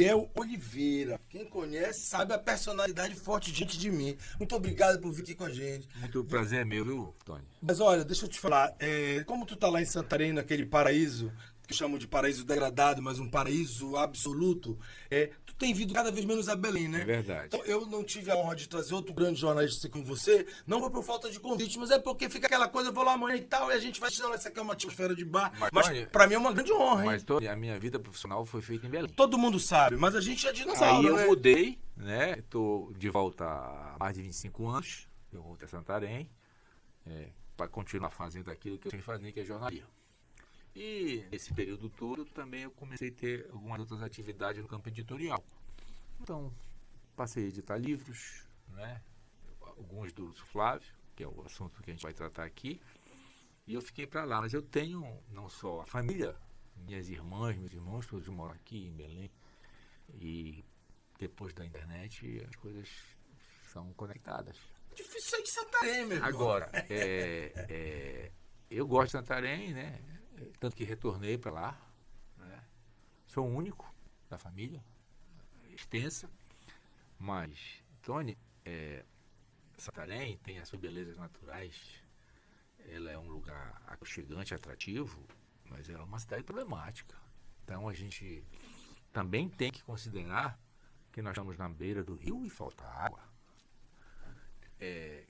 Miguel Oliveira. Quem conhece sabe a personalidade forte diante de mim. Muito obrigado por vir aqui com a gente. Muito prazer é meu, viu, Tony? Mas olha, deixa eu te falar, como tu tá lá em Santarém, naquele paraíso, que chamam de paraíso degradado, mas um paraíso absoluto, tu tem vindo cada vez menos a Belém, né? É verdade. Então eu não tive a honra de trazer outro grande jornalista com você, não foi por falta de convite, mas é porque fica aquela coisa, eu vou lá amanhã e tal, e a gente vai não, essa aqui é uma atmosfera de bar, mas Tony, pra mim é uma grande honra, hein? Mas, Tony, a minha vida profissional foi feita em Belém. Todo mundo sabe, mas a gente é dinossauro, Aí eu né? mudei, né? Estou de volta há mais de 25 anos. Eu voltei a Santarém para continuar fazendo aquilo que eu sempre fazia, que é jornalismo. E nesse período todo também eu comecei a ter algumas outras atividades no campo editorial. Então, passei a editar livros, né? Alguns do Flávio, que é o assunto que a gente vai tratar aqui. E eu fiquei para lá. Mas eu tenho não só a família, minhas irmãs, meus irmãos, todos moram aqui em Belém. E depois da internet as coisas são conectadas. Difícil sair de Santarém, meu irmão. Agora, eu gosto de Santarém, né? Tanto que retornei para lá. Né? Sou o único da família, extensa. Mas, Tony, Santarém tem as suas belezas naturais. Ela é um lugar aconchegante, atrativo, mas ela é uma cidade problemática. Então a gente também tem que considerar que nós estamos na beira do rio e falta água.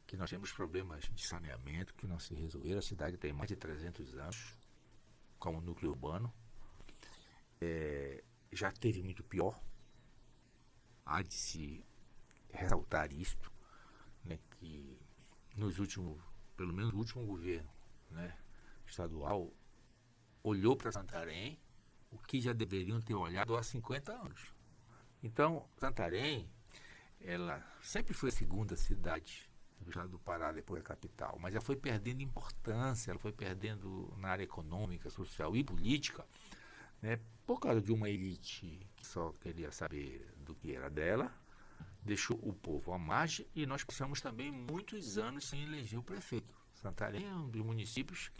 Que nós temos problemas de saneamento que não se resolveram. A cidade tem mais de 300 anos como núcleo urbano. Já teve muito pior. Há de se ressaltar isto, né, que pelo menos o último governo, né, estadual olhou para Santarém o que já deveriam ter olhado há 50 anos. Então, Santarém, ela sempre foi a segunda cidade do estado do Pará depois da capital, mas ela foi perdendo importância, ela foi perdendo na área econômica, social e política, né, por causa de uma elite que só queria saber do que era dela, deixou o povo à margem e nós passamos também muitos anos sem eleger o prefeito. Santarém é um dos municípios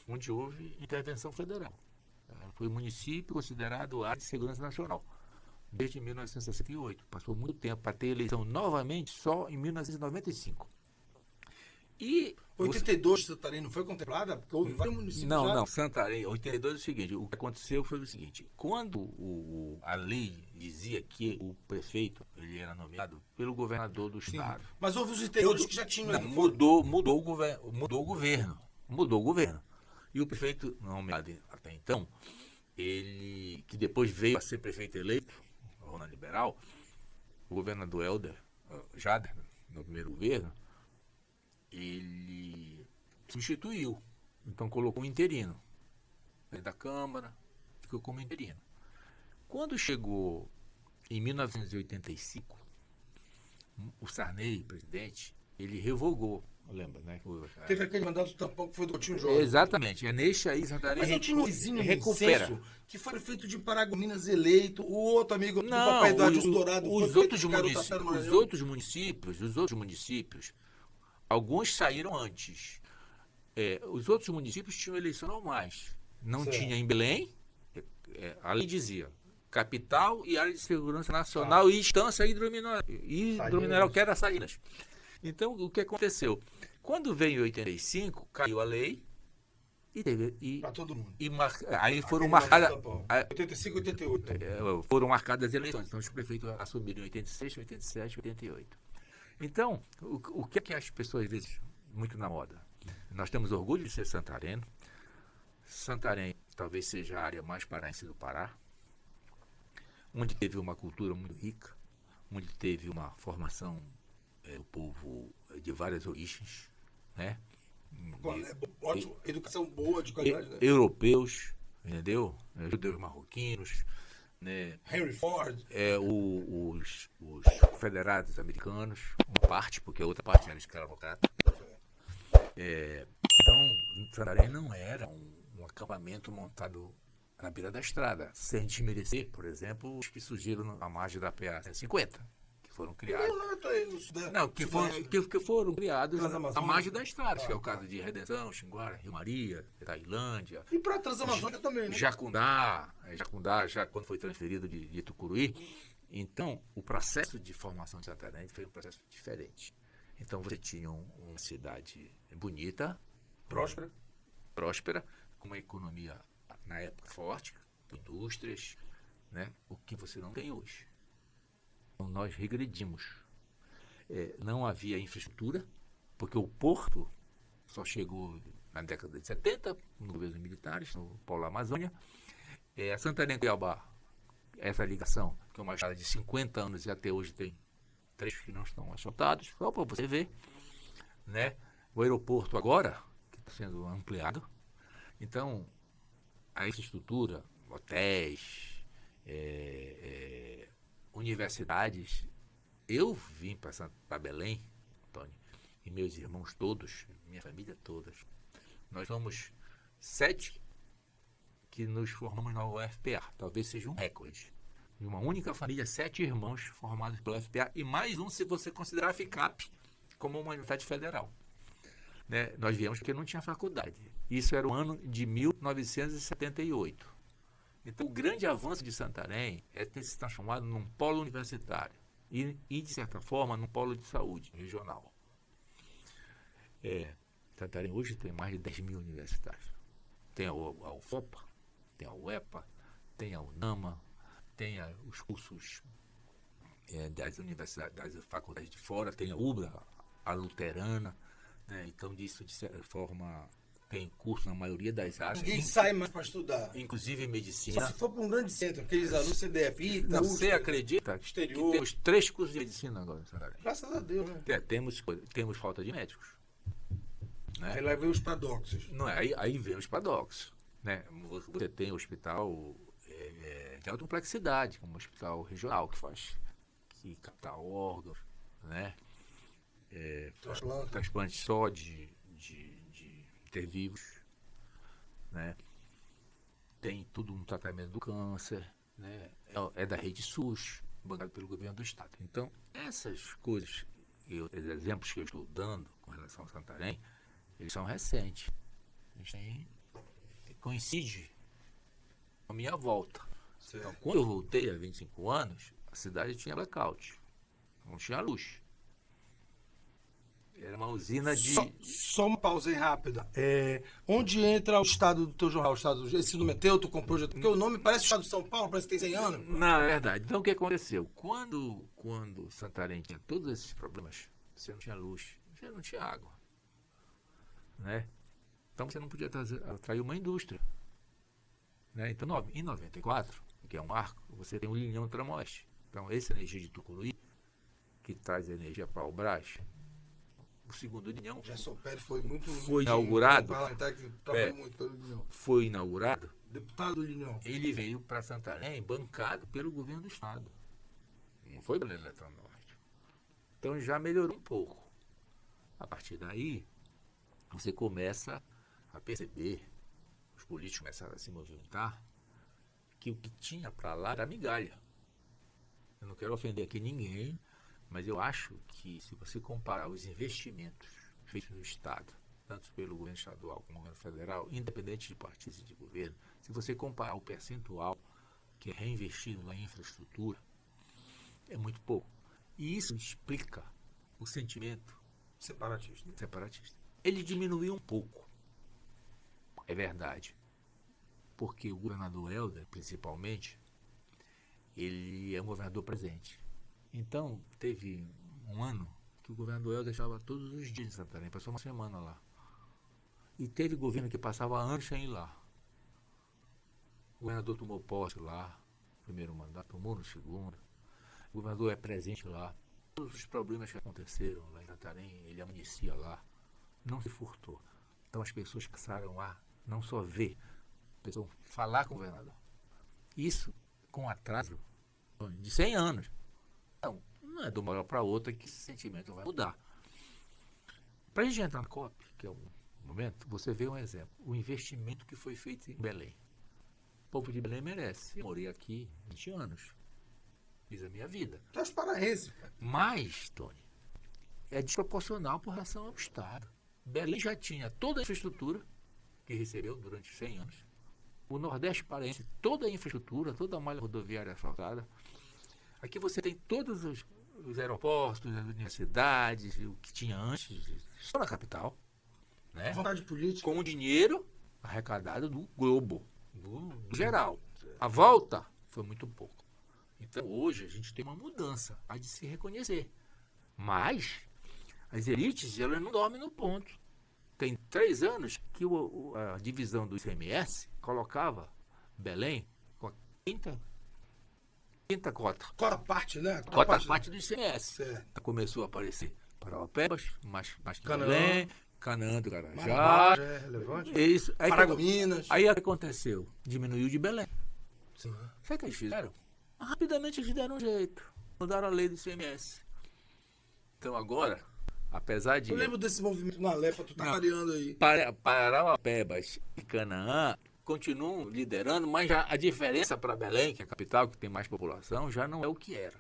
onde houve intervenção federal. Foi um município considerado área de segurança nacional desde 1968. Passou muito tempo para ter eleição novamente só em 1995. E 82 Santarém não foi contemplada? Porque houve vários municípios já. Não, Santarém, 82 é o seguinte, o que aconteceu foi o seguinte, quando a lei dizia que o prefeito, ele era nomeado pelo governador do estado. Mas houve os interiores que já tinham... Não, mudou o governo. E o prefeito nomeado até então, ele, que depois veio a ser prefeito eleito, na Liberal, o governador Helder Jader, no primeiro governo, ele substituiu, então colocou um interino dentro da Câmara, ficou como interino. Quando chegou em 1985, o Sarney, presidente, ele revogou, lembra, né? Teve aquele mandato tampão que foi do Coutinho Jorge. Exatamente, é neste aí Santarém. Mas eu tinha um vizinho recupera. Incenso, que foi prefeito de Paragominas eleito, o outro amigo do Não, papai Eduardo Dourado os outros municípios, alguns saíram antes. Os outros municípios tinham eleição normais. Não certo. Tinha em Belém, a lei dizia, capital e área de segurança nacional e instância hidromineral, que era Salinas. Então, o que aconteceu? Quando veio em 85, caiu a lei e para todo mundo. Aí foram marcadas 85 e 88. foram marcadas as eleições. Então, os prefeitos assumiram em 86, 87, 88. Então, o que é que as pessoas às vezes muito na moda? Nós temos orgulho de ser santareno. Santarém talvez seja a área mais paraense do Pará, onde teve uma cultura muito rica, onde teve uma formação do povo de várias origens, né? Ótimo, educação boa, de qualidade, né? Europeus, entendeu? Judeus marroquinos, né? Henry Ford. Os federados americanos, uma parte, porque a outra parte era escravocrata. Então, Santarém não era um acampamento montado na beira da estrada, sem desmerecer, por exemplo, os que surgiram à margem da PA 150, que foram criados. Não, Que foram criados Transamazônica. à margem das estradas, que é o caso de Redenção, Xinguara, Rio Maria, Tailândia, E para a Transamazônica também, né? Jacundá, já quando foi transferido de Tucuruí. Então, o processo de formação de Santarém foi um processo diferente. Então, você tinha uma cidade bonita, próspera, com uma economia, na época, forte, com indústrias, né? O que você não tem hoje. Então, nós regredimos. Não havia infraestrutura, porque o porto só chegou na década de 70, no governo militares, no Polo Amazônia. A Santarém-Cuiabá, essa ligação, que é uma estrada de 50 anos e até hoje tem trechos que não estão asfaltados, só para você ver, né? O aeroporto agora, que está sendo ampliado. Então, a infraestrutura, hotéis, universidades. Eu vim para Belém, Antônio, e meus irmãos todos, minha família todas. Nós somos 7 que nos formamos na UFPA. Talvez seja um recorde. De uma única família, 7 irmãos formados pela UFPA e mais um se você considerar a FICAP como uma universidade federal. Né? Nós viemos porque não tinha faculdade. Isso era o ano de 1978. Então, o grande avanço de Santarém é ter se transformado num polo universitário e de certa forma, num polo de saúde regional. Santarém hoje tem mais de 10 mil universitários. Tem a UFOPA, tem a UEPA, tem a UNAMA, tem os cursos das universidades, das faculdades de fora, tem a UBRA, a Luterana, né? Então, disso, de certa forma, tem curso na maioria das áreas. Ninguém sai mais para estudar. Inclusive medicina. Só se for para um grande centro, aqueles alunos CDF, ITA, Você acredita exterior. que temos 3 cursos de medicina agora em Santarém? Graças a Deus, né? Temos falta de médicos. Né? Aí lá vem os paradoxos. Não é? Aí vem os paradoxos. Né? Você tem hospital de alta complexidade, como o hospital regional, que capta órgãos, né? Transplante só de ter vivos, né? Tem tudo um tratamento do câncer, né? É da rede SUS, bancado pelo governo do estado. Então, essas coisas, os exemplos que eu estou dando com relação a Santarém, eles são recentes. Coincide com a minha volta. Então, quando eu voltei há 25 anos, a cidade tinha blackout, não tinha luz. Era uma usina de... Só uma pausa aí rápida. Onde entra o estado do teu jornal? Esse nome é teu, tu comprou? Porque o nome parece o estado de São Paulo, parece que tem 100 anos. Na verdade. Então, o que aconteceu? Quando Santarém tinha todos esses problemas, você não tinha luz, você não tinha água. Né? Então, você não podia atrair uma indústria. Né? Então, em 94, que é um marco, você tem o Linhão Tramoeste. Então, essa energia de Tucuruí, que traz energia para o Brás, o segundo Linhão Gerson Pérez foi inaugurado. Muito foi inaugurado. Deputado do Linhão. Ele veio para Santarém bancado pelo governo do estado. Não foi pela Eletronorte. Então já melhorou um pouco. A partir daí, você começa a perceber, os políticos começaram a se movimentar, que o que tinha para lá era migalha. Eu não quero ofender aqui ninguém, mas eu acho que se você comparar os investimentos feitos no Estado, tanto pelo governo estadual como o governo federal, independente de partidos e de governo, se você comparar o percentual que é reinvestido na infraestrutura, é muito pouco. E isso explica o sentimento separatista. Ele diminuiu um pouco, é verdade, porque o governador Helder, principalmente, ele é um governador presente. Então, teve um ano que o governador Helder estava todos os dias em Santarém, passou uma semana lá. E teve governo que passava anos sem ir lá. O governador tomou posse lá, no primeiro mandato, tomou no segundo. O governador é presente lá. Todos os problemas que aconteceram lá em Santarém, ele amanhecia lá. Não se furtou. Então as pessoas passaram a não só ver, pessoas falar com o governador. Isso com atraso de 100 anos. Então, não é de uma hora para outra que esse sentimento vai mudar. Para a gente entrar na COP, que é o momento, você vê um exemplo. O investimento que foi feito em Belém. O povo de Belém merece. Eu morei aqui 20 anos. fiz a minha vida. Tu és paraense. Mas, Tony, é desproporcional por relação ao Estado. Belém já tinha toda a infraestrutura que recebeu durante 100 anos. O Nordeste paraense, toda a infraestrutura, toda a malha rodoviária asfaltada. Aqui você tem todos os aeroportos, as universidades, o que tinha antes, só na capital. Né? Vontade política. Com o dinheiro arrecadado do globo, do geral. A volta foi muito pouco. Então, hoje, a gente tem uma mudança, há de se reconhecer. Mas, as elites, elas não dormem no ponto. Tem 3 anos que a divisão do ICMS colocava Belém com a quinta cota. Cota parte, né? Cota parte do ICMS. Certo. Começou a aparecer Parauapebas, mais que Canaã. Belém, Canaã do Carajá. Marabá, é relevante. Isso. Paragominas. Aí o que aconteceu? Diminuiu de Belém. Sim. Sabe o que eles fizeram? Rapidamente eles deram um jeito. Mudaram a lei do ICMS. Então agora, apesar de... Eu lembro desse movimento na Lepa, tu tá variando aí. Parauapebas e Canaã continuam liderando, mas já a diferença para Belém, que é a capital, que tem mais população, já não é o que era.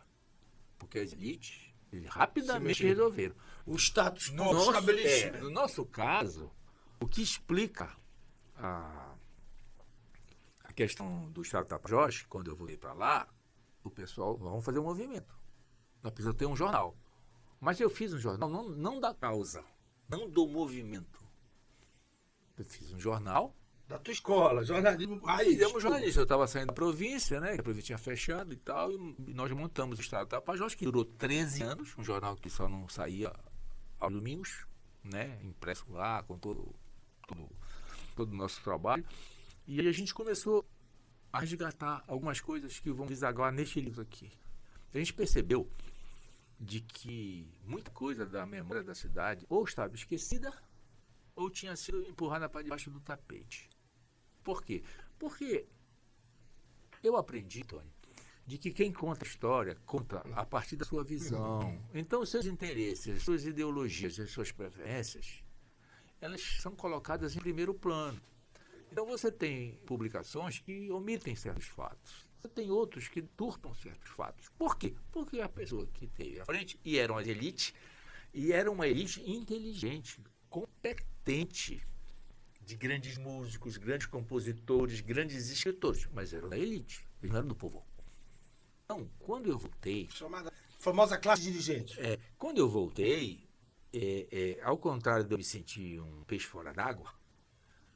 Porque as elites eles rapidamente resolveram. O status quo estabelecido. No nosso caso, o que explica a questão do Estado Tapajós, quando eu voltei para lá, o pessoal, vamos fazer um movimento. Nós precisamos ter um jornal. Mas eu fiz um jornal não da causa, não do movimento. Eu fiz um jornal. Da tua escola, jornalismo raiz. Fizemos jornalista. Eu estava saindo da província, né? A província tinha fechado e tal, e nós montamos o Estado Tapajós, que durou 13 anos, um jornal que só não saía aos domingos, né? Impresso lá, com todo o nosso trabalho. E aí a gente começou a resgatar algumas coisas que vão desaguar neste livro aqui. A gente percebeu de que muita coisa da memória da cidade ou estava esquecida ou tinha sido empurrada para debaixo do tapete. Por quê? Porque eu aprendi, Tony, de que quem conta a história conta a partir da sua visão. Então, os seus interesses, as suas ideologias, as suas preferências, elas são colocadas em primeiro plano. Então, você tem publicações que omitem certos fatos. Você tem outros que turpam certos fatos. Por quê? Porque a pessoa que teve à frente, e eram as elites, e era uma elite inteligente, competente, de grandes músicos, grandes compositores, grandes escritores, mas eram da elite, eles não eram do povo. Então, quando eu voltei... Chamada famosa classe dirigente. Quando eu voltei, ao contrário de eu me sentir um peixe fora d'água,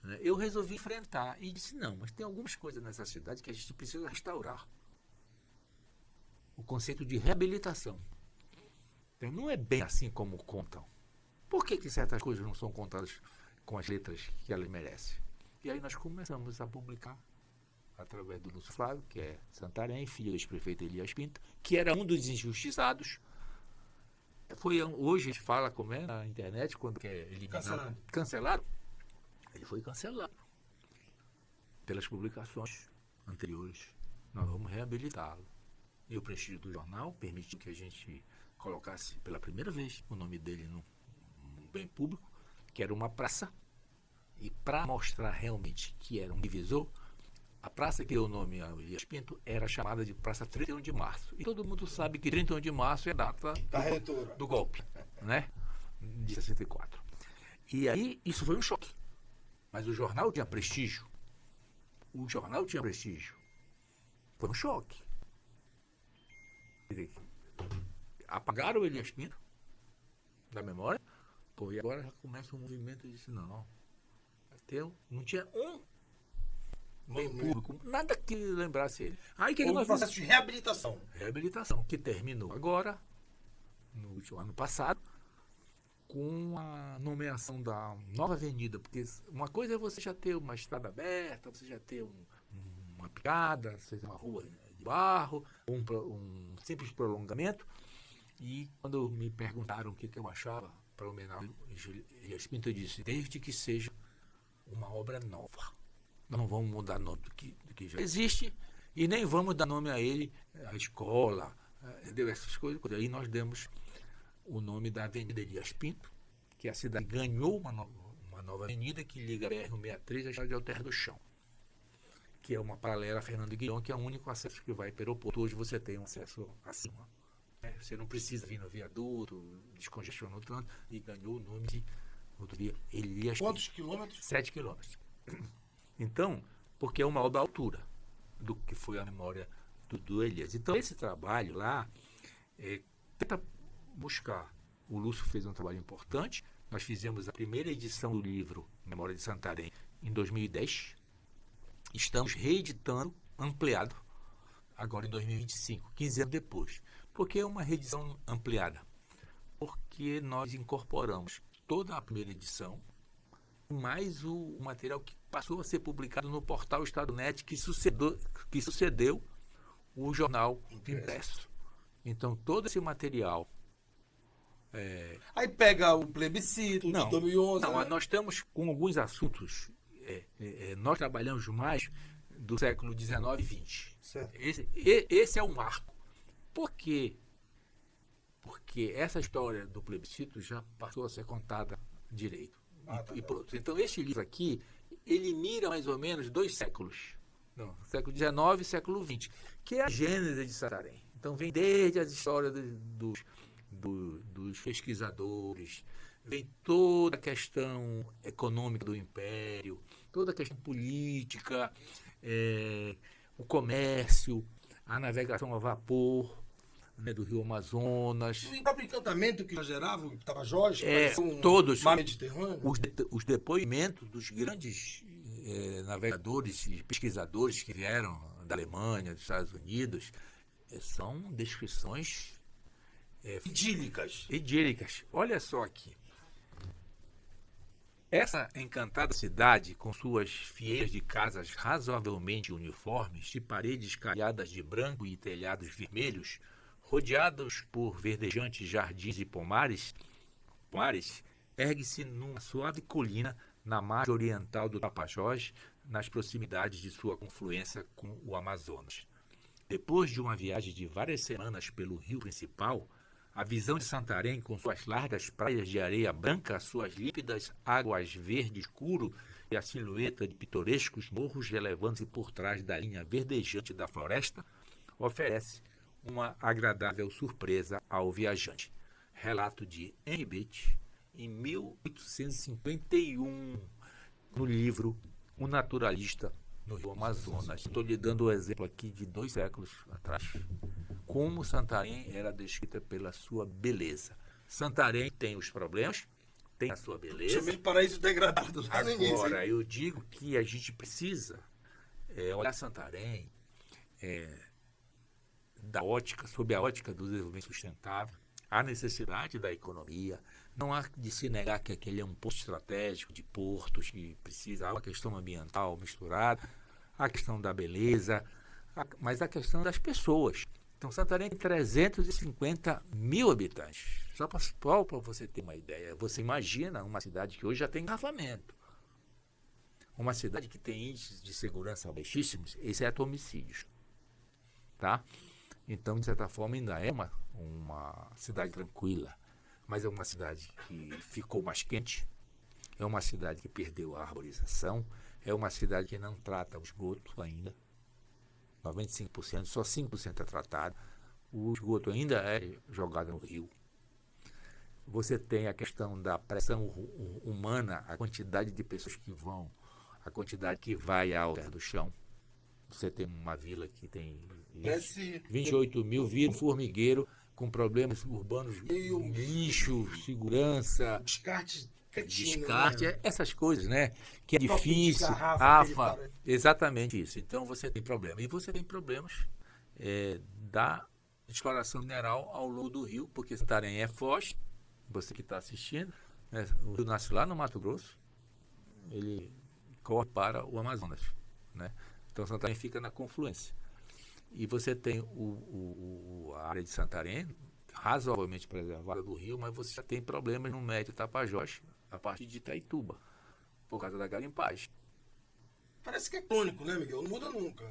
né, eu resolvi enfrentar e disse, não, mas tem algumas coisas nessa cidade que a gente precisa restaurar. O conceito de reabilitação. Então, não é bem assim como contam. Por que certas coisas não são contadas com as letras que elas merecem? E aí nós começamos a publicar através do Lúcio Flávio, que é Santarém, filho do ex-prefeito Elias Pinto, que era um dos injustiçados. Hoje a gente fala como é na internet, quando quer eliminar. Cancelado. Ele foi cancelado pelas publicações anteriores. Nós vamos reabilitá-lo. E o prestígio do jornal permitiu que a gente colocasse pela primeira vez o nome dele no bem público, que era uma praça, e para mostrar realmente que era um divisor, a praça que deu o nome a Elias Pinto era chamada de Praça 31 de Março. E todo mundo sabe que 31 de março é a data do golpe, né? De 64. E aí, isso foi um choque. Mas o jornal tinha prestígio. Foi um choque. Apagaram o Elias Pinto da memória. E agora já começa um movimento e disse, não tinha um bem público, nada que lembrasse ele. Aí que um processo de reabilitação. Reabilitação, que terminou agora, no último ano passado, com a nomeação da nova avenida, porque uma coisa é você já ter uma estrada aberta, você já ter uma picada, você ter uma rua de barro, um simples prolongamento, e quando me perguntaram o que eu achava para homenagear Elias Pinto, eu disse, desde que seja uma obra nova. Nós não vamos mudar nome do que já existe e nem vamos dar nome a ele, a escola, essas coisas. Aí nós demos o nome da Avenida Elias Pinto, que a cidade ganhou uma nova avenida que liga a BR-163 à Estrada de Alter do Chão. que é uma paralela a Fernando Guion, que é o único acesso que vai para o aeroporto. Hoje você tem um acesso acima. Você não precisa vir no viaduto, descongestionou tanto e ganhou o nome de rodovia Elias. Quantos quilômetros? 7 quilômetros. Então, porque é uma obra à altura do que foi a memória do Elias. Então, esse trabalho lá tenta buscar. O Lúcio fez um trabalho importante. Nós fizemos a primeira edição do livro Memória de Santarém em 2010. Estamos reeditando, ampliado, agora em 2025, 15 anos depois. Por que uma reedição ampliada? Porque nós incorporamos toda a primeira edição, mais o material que passou a ser publicado no portal Estado.net, que sucedeu o jornal impresso. Então, todo esse material... Aí pega o plebiscito de 2011. Não, né? nós estamos com alguns assuntos... nós trabalhamos mais do século XIX e XX. Certo. Esse é um marco. Por quê? Porque essa história do plebiscito já passou a ser contada direito. E pronto. Então, este livro aqui, ele mira mais ou menos 2 séculos. Não, século XIX e século XX, que é a gênese de Santarém. Então, vem desde as histórias dos pesquisadores, vem toda a questão econômica do Império, toda a questão política, o comércio, a navegação a vapor, né, do Rio Amazonas. E o próprio encantamento que gerava o Tapajós, todos mar Mediterrâneo. Os depoimentos dos grandes navegadores e pesquisadores que vieram da Alemanha, dos Estados Unidos, são descrições idílicas. Olha só aqui. Essa encantada cidade, com suas fileiras de casas razoavelmente uniformes, de paredes caiadas de branco e telhados vermelhos, rodeados por verdejantes jardins e pomares, ergue-se numa suave colina na margem oriental do Tapajós, nas proximidades de sua confluência com o Amazonas. Depois de uma viagem de várias semanas pelo rio principal, a visão de Santarém, com suas largas praias de areia branca, suas límpidas águas verde escuro e a silhueta de pitorescos morros elevando-se por trás da linha verdejante da floresta, oferece uma agradável surpresa ao viajante. Relato de Henri Beach, em 1851, no livro O Naturalista no Rio Amazonas. Estou lhe dando o exemplo aqui de 2 séculos atrás. Como Santarém era descrita pela sua beleza. Santarém tem os problemas, tem a sua beleza. Chamei de paraíso degradado lá no início. Agora, eu digo que a gente precisa olhar Santarém sob a ótica do desenvolvimento sustentável, a necessidade da economia. Não há de se negar que aquele é um posto estratégico de portos, que precisa, há uma questão ambiental misturada, a questão da beleza, mas a questão das pessoas. Então, Santarém tem 350 mil habitantes. Só para você ter uma ideia. Você imagina uma cidade que hoje já tem engarrafamento. Uma cidade que tem índices de segurança baixíssimos, exceto homicídios. Tá? Então, de certa forma, ainda é uma cidade tranquila. Mas é uma cidade que ficou mais quente. É uma cidade que perdeu a arborização. É uma cidade que não trata o esgoto ainda. 95%, só 5% é tratado. O esgoto ainda é jogado no rio. Você tem a questão da pressão humana, a quantidade de pessoas que vão, a quantidade que vai ao pé do chão. Você tem uma vila que tem 28 mil, vira um formigueiro com problemas urbanos, lixo, segurança, descarte, essas coisas, né? Que é difícil, exatamente isso. Então você tem problema. E você tem problemas da exploração mineral ao longo do rio, porque Santarém é foz, você que está assistindo, né? O rio nasce lá no Mato Grosso, ele corre para o Amazonas, né? Então Santarém fica na confluência. E você tem a área de Santarém razoavelmente preservada do rio, mas você já tem problemas no médio Tapajós, a partir de Itaituba, por causa da garimpagem. Parece que é crônico, né, Miguel? Não muda nunca.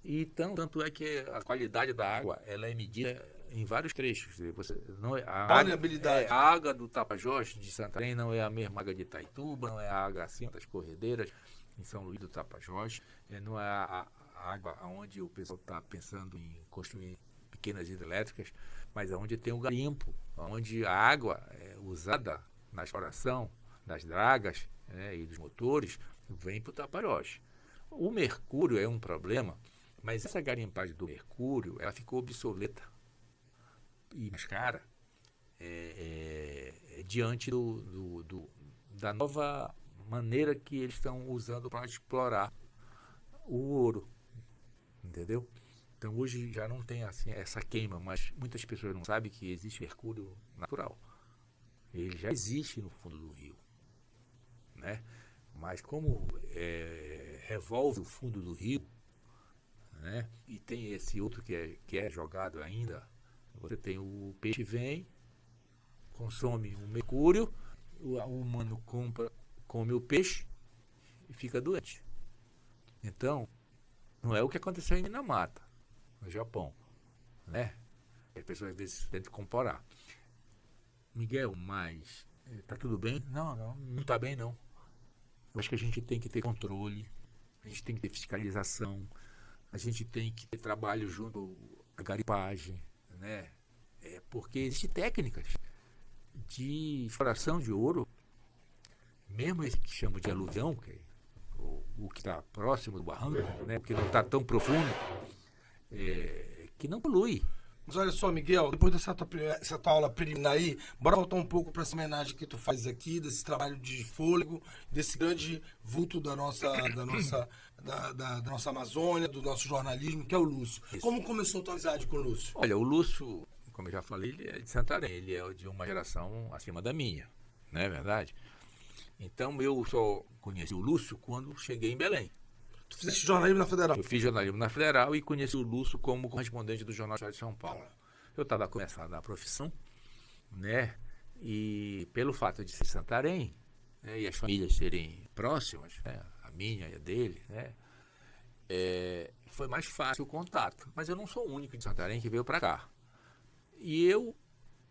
Então, tanto é que a qualidade da água ela é medida em vários trechos. Você, não é, a água do Tapajós, de Santarém, não é a mesma água de Itaituba, não é a água acima das corredeiras, em São Luís do Tapajós, não é água onde o pessoal está pensando em construir pequenas hidrelétricas, mas onde tem o garimpo, onde a água é usada na exploração das dragas, né, e dos motores vem para o Tapajós. O mercúrio é um problema, mas essa garimpagem do mercúrio ela ficou obsoleta e mais cara diante da nova maneira que eles estão usando para explorar o ouro, entendeu? Então hoje já não tem assim essa queima, mas muitas pessoas não sabem que existe mercúrio natural. Ele já existe no fundo do rio, né? Mas como revolve o fundo do rio, né? E tem esse outro que é jogado ainda, você tem o peixe vem, consome o mercúrio, o humano come o peixe e fica doente. Então, não é o que aconteceu em Minamata, no Japão, né? As pessoas às vezes tentam comparar. Miguel, mas tá tudo bem? Não tá bem não. Eu acho que a gente tem que ter controle, a gente tem que ter fiscalização, a gente tem que ter trabalho junto à garimpagem, né? Porque existem técnicas de exploração de ouro, mesmo esse que chamam de aluvião, que é o que está próximo do barranco, né? Porque não está tão profundo, que não polui. Mas olha só, Miguel, depois dessa tua aula preliminar aí, bora voltar um pouco para essa homenagem que tu faz aqui, desse trabalho de fôlego, desse grande vulto da nossa Amazônia, do nosso jornalismo, que é o Lúcio. Isso. Como começou a tua amizade com o Lúcio? Olha, o Lúcio, como eu já falei, ele é de Santarém, ele é de uma geração acima da minha, não é verdade? Então eu só conheci o Lúcio quando cheguei em Belém. Tu fizeste jornalismo na Federal? Eu fiz jornalismo na Federal e conheci o Lúcio como correspondente do Jornal de São Paulo. Eu estava começando a profissão, né? E pelo fato de ser Santarém, né, e as famílias serem próximas, né, a minha e a dele, né? Foi mais fácil o contato. Mas eu não sou o único de Santarém que veio para cá. E eu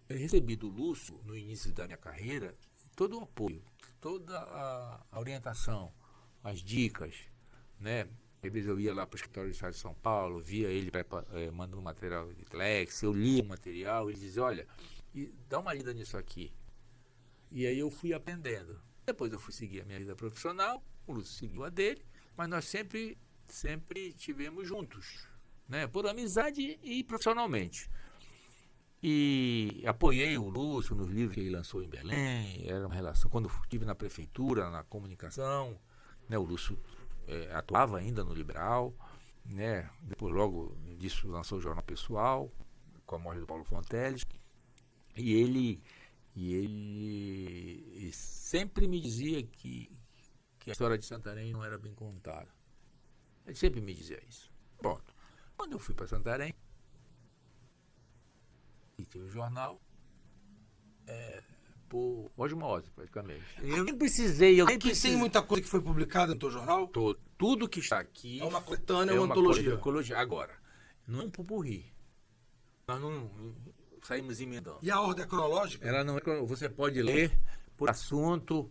recebi do Lúcio, no início da minha carreira, todo o apoio, toda a orientação, as dicas, né? Às vezes eu ia lá para o escritório do Estado de São Paulo, via ele mandando material de Telex, eu lia o material, ele dizia, olha, dá uma lida nisso aqui. E aí eu fui aprendendo. Depois eu fui seguir a minha vida profissional, o Lúcio seguiu a dele, mas nós sempre estivemos juntos, né? Por amizade e profissionalmente. E apoiei o Lúcio nos livros que ele lançou em Belém, era uma relação, quando estive na prefeitura, na comunicação, né, o Lúcio atuava ainda no Liberal, né, depois logo disso lançou o Jornal Pessoal, com a morte do Paulo Fonteles, e ele sempre me dizia que a história de Santarém não era bem contada. Ele sempre me dizia isso. Bom, quando eu fui para Santarém, e tive o jornal por osmose, praticamente. Eu nem precisei. Tem muita coisa que foi publicada no teu jornal? Tudo que está aqui é uma coletânea, é uma antologia. Agora, não é um pupurri. Nós não saímos emendando. E a ordem é cronológica? Ela não é, você pode ler por assunto,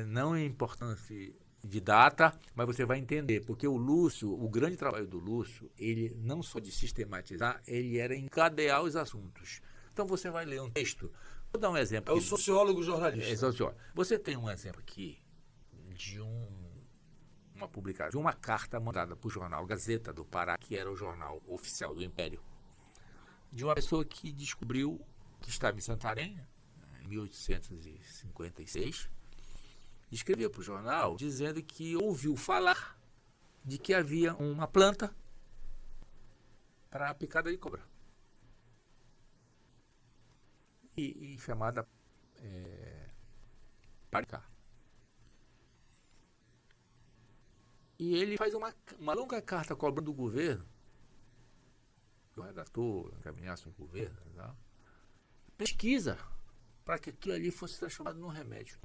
não é importante de data, mas você vai entender, porque o Lúcio, o grande trabalho do Lúcio, ele não só de sistematizar, ele era encadear os assuntos. Então você vai ler um texto, vou dar um exemplo. É o sociólogo jornalista. Sociólogo. Você tem um exemplo aqui de uma publicação, de uma carta mandada para o jornal Gazeta do Pará, que era o jornal oficial do Império, de uma pessoa que descobriu que estava em Santarém, em 1856, escreveu para o jornal dizendo que ouviu falar de que havia uma planta para a picada de cobra. E chamada paricá. E ele faz uma longa carta cobrando do governo, que o redator encaminhasse um governo, tá? Pesquisa para que aquilo ali fosse transformado num remédio.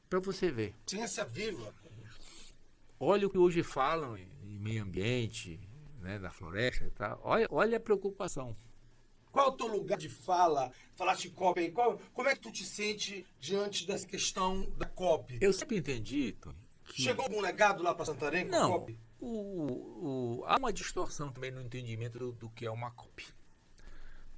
Para você ver. Ciência viva. Olha o que hoje falam em meio ambiente, né, da floresta e tal. Olha a preocupação. Qual é o teu lugar de fala? Falaste de COP aí. Como é que tu te sente diante dessa questão da COP? Eu sempre entendi, Tony, Chegou algum legado lá para Santarém com não, a COP? há uma distorção também no entendimento do que é uma COP.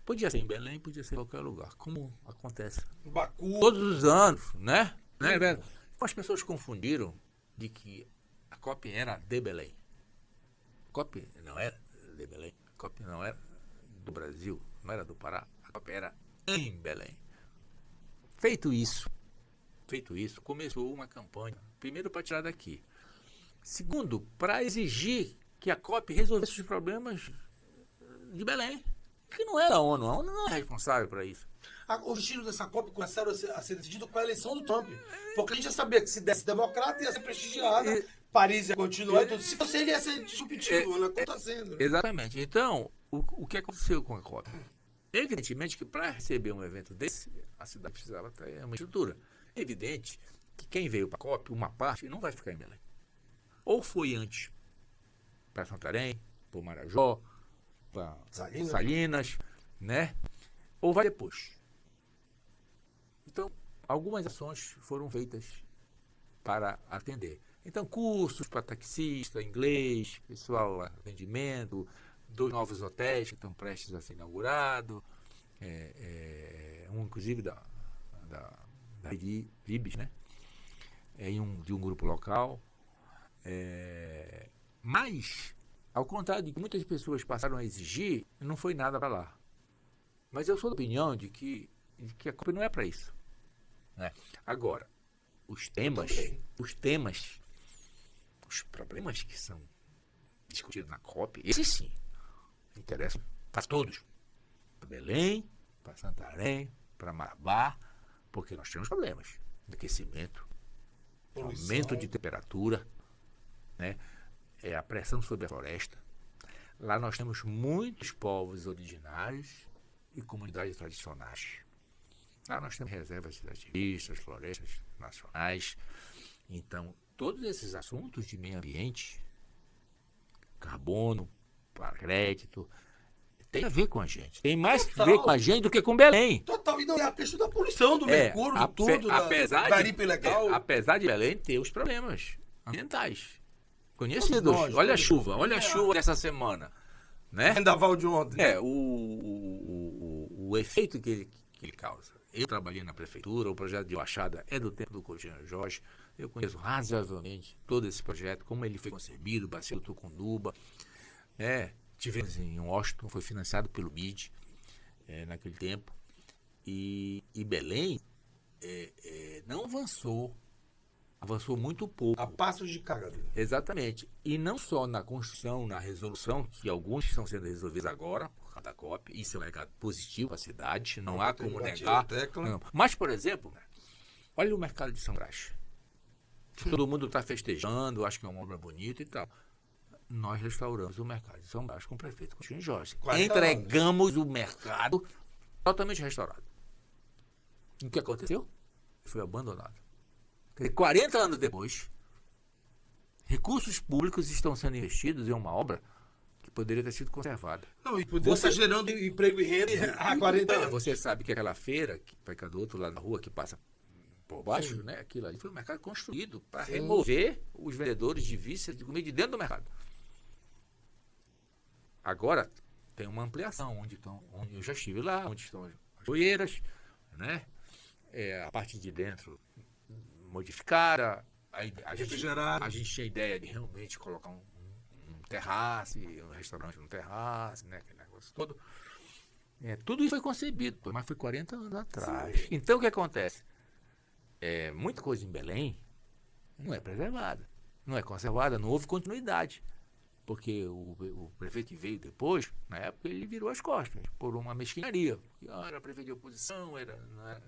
Podia ser em Belém, podia ser em qualquer lugar, como acontece Baku. todos os anos, né? Velho? As pessoas confundiram de que a COP era de Belém. A COP não era de Belém, a COP não era do Brasil, não era do Pará, a COP era em Belém. Feito isso, começou uma campanha, primeiro para tirar daqui, segundo, para exigir que a COP resolvesse os problemas de Belém, que não é da ONU, a ONU não é responsável para isso. O destino dessa COP começaram a ser decidido com a eleição do Trump. Porque a gente já sabia que se desse democrata ia ser prestigiada, Paris ia continuar e tudo. Se fosse ele ia ser disruptivo, né? Como está sendo. Né? Exatamente. Então, o que aconteceu com a COP? Evidentemente que para receber um evento desse, a cidade precisava ter uma estrutura. É evidente que quem veio para a COP, uma parte, não vai ficar em Belém. Ou foi antes para Santarém, para Marajó, para Salinas, né? Ou vai depois. Então, algumas ações foram feitas para atender. Então, cursos para taxista, inglês, pessoal, atendimento, 2 novos hotéis que estão prestes a ser inaugurados, um inclusive da Ibis, né? De um grupo local. Mas, ao contrário de que muitas pessoas passaram a exigir, não foi nada para lá. Mas eu sou da opinião de que a COP não é para isso. Né? Agora, os problemas que são discutidos na COP, esses sim, interessam para todos. Para Belém, para Santarém, para Marabá, porque nós temos problemas de aquecimento, aumento de temperatura, né? A pressão sobre a floresta. Lá nós temos muitos povos originários e comunidades tradicionais. Lá nós temos reservas extrativistas, florestas nacionais. Então, todos esses assuntos de meio ambiente, carbono, crédito, tem a ver com a gente. Tem mais a ver com a gente do que com Belém. Total. E não é a questão da poluição, do mercúrio, de tudo, da garimpa ilegal. Apesar de Belém ter os problemas ambientais conhecidos. Olha a chuva dessa semana. Né? Vendaval de ontem. O efeito que ele causa. Eu trabalhei na prefeitura, o projeto de Baixada é do tempo do Coutinho Jorge. Eu conheço razoavelmente todo esse projeto, como ele foi concebido, Bacia do Tucunduba. Tivemos em Washington, foi financiado pelo BID naquele tempo. E Belém não avançou muito pouco. A passos de cagada. Exatamente. E não só na construção, na resolução, que alguns estão sendo resolvidos agora, por causa da COP, isso é um recado positivo para a cidade, não há como negar. Não. Mas, por exemplo, olha o mercado de São Brás. Todo mundo está festejando, acho que é uma obra bonita e tal. Nós restauramos o mercado de São Brás com o prefeito Coutinho Jorge. Entregamos o mercado totalmente restaurado. E o que aconteceu? Foi abandonado. 40 anos depois, recursos públicos estão sendo investidos em uma obra que poderia ter sido conservada. Não, e poderia estar gerando emprego e renda há 40 anos. Você sabe que aquela feira que fica do outro lado da rua, que passa por baixo, né? Aquilo ali foi um mercado construído para remover os vendedores de vícios de comida de dentro do mercado. Agora tem uma ampliação, onde eu já estive lá, onde estão as joeiras, né? A parte de dentro modificada, a gente tinha a ideia de realmente colocar um terraço, um restaurante no terraço, né, aquele negócio todo. Tudo isso foi concebido, mas foi 40 anos atrás. Sim. Então o que acontece? Muita coisa em Belém não é preservada, não é conservada, não houve continuidade. Porque o prefeito que veio depois, na época, ele virou as costas por uma mesquinharia. Era prefeito de oposição, era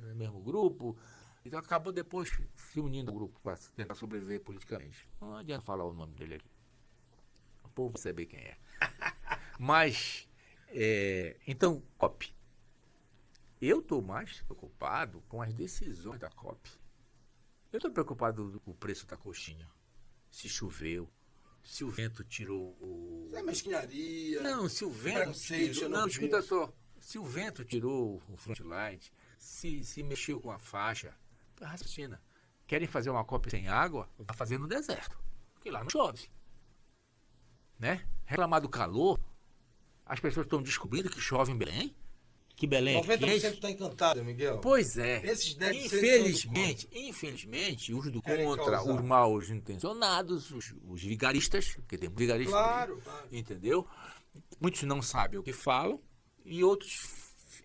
no mesmo grupo. Então acabou depois se unindo ao grupo para tentar sobreviver politicamente. Não adianta falar o nome dele aqui. O povo vai saber quem é. Mas, então, COP. Eu estou mais preocupado com as decisões da COP. Eu estou preocupado com o preço da coxinha. Se choveu. Se o vento tirou o... Isso é mesquinharia. Não, se o vento tirou... Não, escuta só. Se o vento tirou o front light, se mexeu com a faixa, raciocina. Querem fazer uma COP sem água? Vai fazer no deserto. Porque lá não chove. né? Reclamar do calor. As pessoas estão descobrindo que chove em Belém, que Belém é 90% quente. está encantado, Miguel. Pois é. Esses 10% Infelizmente, os do Querem contra, causar. os mal intencionados, os vigaristas, porque tem vigaristas, Claro. entendeu? Muitos não sabem o que falam e outros,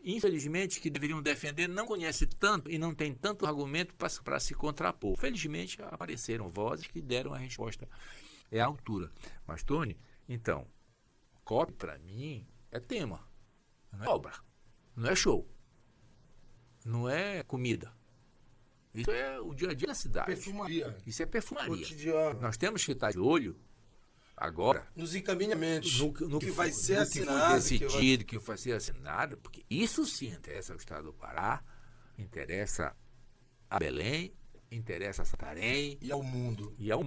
infelizmente, que deveriam defender, não conhecem tanto e não tem tanto argumento para se contrapor. Felizmente, apareceram vozes que deram a resposta à altura. Mas, Tony, então, COP, para mim, é tema, não é obra, não é show, não é comida. Isso é o dia a dia da cidade. Perfumaria. Isso é perfumaria. Cotidiano. Nós temos que estar de olho agora Nos encaminhamentos. no que vai ser no assinado. que foi decidido, que vai ser assinado, porque isso sim interessa ao Estado do Pará, interessa a Belém, interessa a Santarém E ao mundo. e ao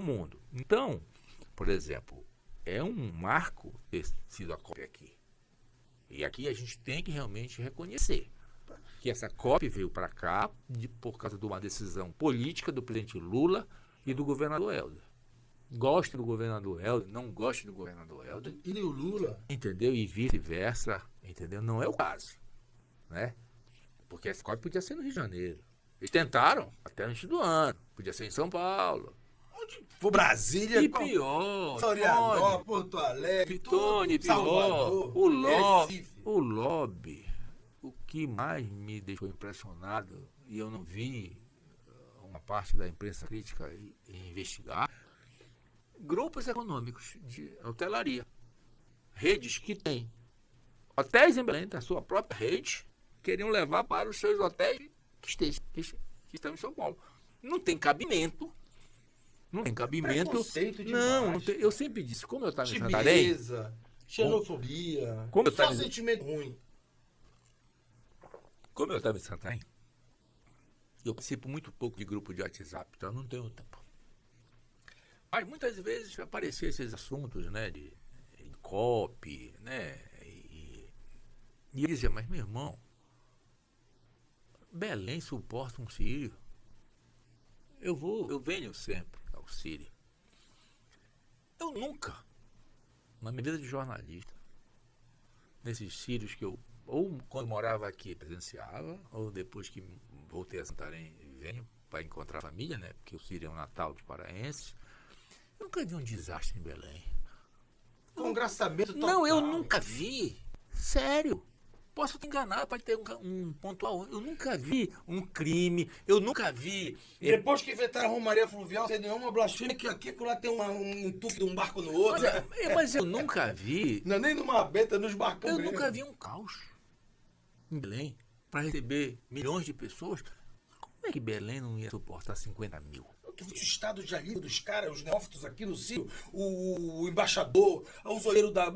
mundo. Então, por exemplo, é um marco ter sido a COP aqui. E aqui a gente tem que realmente reconhecer que essa COP veio para cá por causa de uma decisão política do presidente Lula e do governador Helder. Gosto do governador Helder, não gosto do governador Helder, E o Lula. entendeu? E vice-versa, entendeu? Não é o caso, né? Porque essa COP podia ser no Rio de Janeiro. Eles tentaram até antes do ano, podia ser em São Paulo. Onde for Brasília. E pior, Florianópolis, Porto Alegre. Tony, tudo, Salvador, Recife. o lobby, o que mais me deixou impressionado, e eu não vi uma parte da imprensa crítica investigar, grupos econômicos de hotelaria, redes que têm hotéis em Belém, da sua própria rede, queriam levar para os seus hotéis que estão em São Paulo. Não tem cabimento. Não tem cabimento. Preconceito Não, demais. eu sempre disse, como eu estava em Santarém, Timideza, xenofobia. Como eu só tava- sentimento ruim. como eu estava em Santarém, eu participo muito pouco de grupo de WhatsApp, então eu não tenho tempo. Mas muitas vezes apareciam esses assuntos, né, de COP, né, e eu dizia, mas meu irmão, Belém suporta um sírio. Eu venho sempre ao Sírio. Eu nunca, na minha vida de jornalista, nesses sírios que eu, ou quando morava aqui presenciava, ou depois que voltei a Santarém venho para encontrar a família, né? Porque o Sírio é um Natal de paraenses. Eu nunca vi um desastre em Belém. Congraçamento total. Não, eu nunca vi. Sério. Posso te enganar, pode ter um pontual. Eu nunca vi um crime, eu nunca vi. Depois que inventaram a Romaria Fluvial, tem nenhuma blasfêmia que aqui lá tem um tuque de um barco no outro. Mas eu nunca vi. Não é nem numa beta, nos barcos. Eu nunca vi um caos em Belém para receber milhões de pessoas. Como é que Belém não ia suportar 50 mil? O estado de alívio dos caras, os neófitos aqui no Cio, o embaixador, o zoeiro da.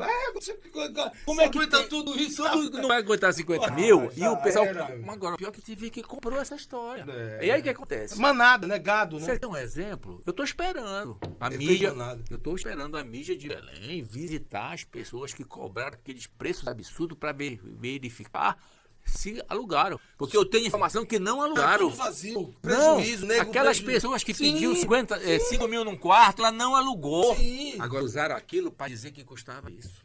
Como é que aguenta tudo isso? Não vai aguentar 50 mil e o pessoal. era. Agora, o pior é que teve que comprou essa história. É. E aí o que acontece? Manada, né? Gado, né? Você tem um exemplo? Eu estou esperando a Efeito mídia. manada. Eu estou esperando a mídia de Belém visitar as pessoas que cobraram aqueles preços absurdos para verificar se alugaram. Porque eu tenho informação que não Tá alugaram. tudo vazio, Não, prejuízo, nego. aquelas prejuízo. pessoas que Sim. pediu 5 mil num quarto, ela não alugou. Sim. Agora usaram aquilo para dizer que custava isso.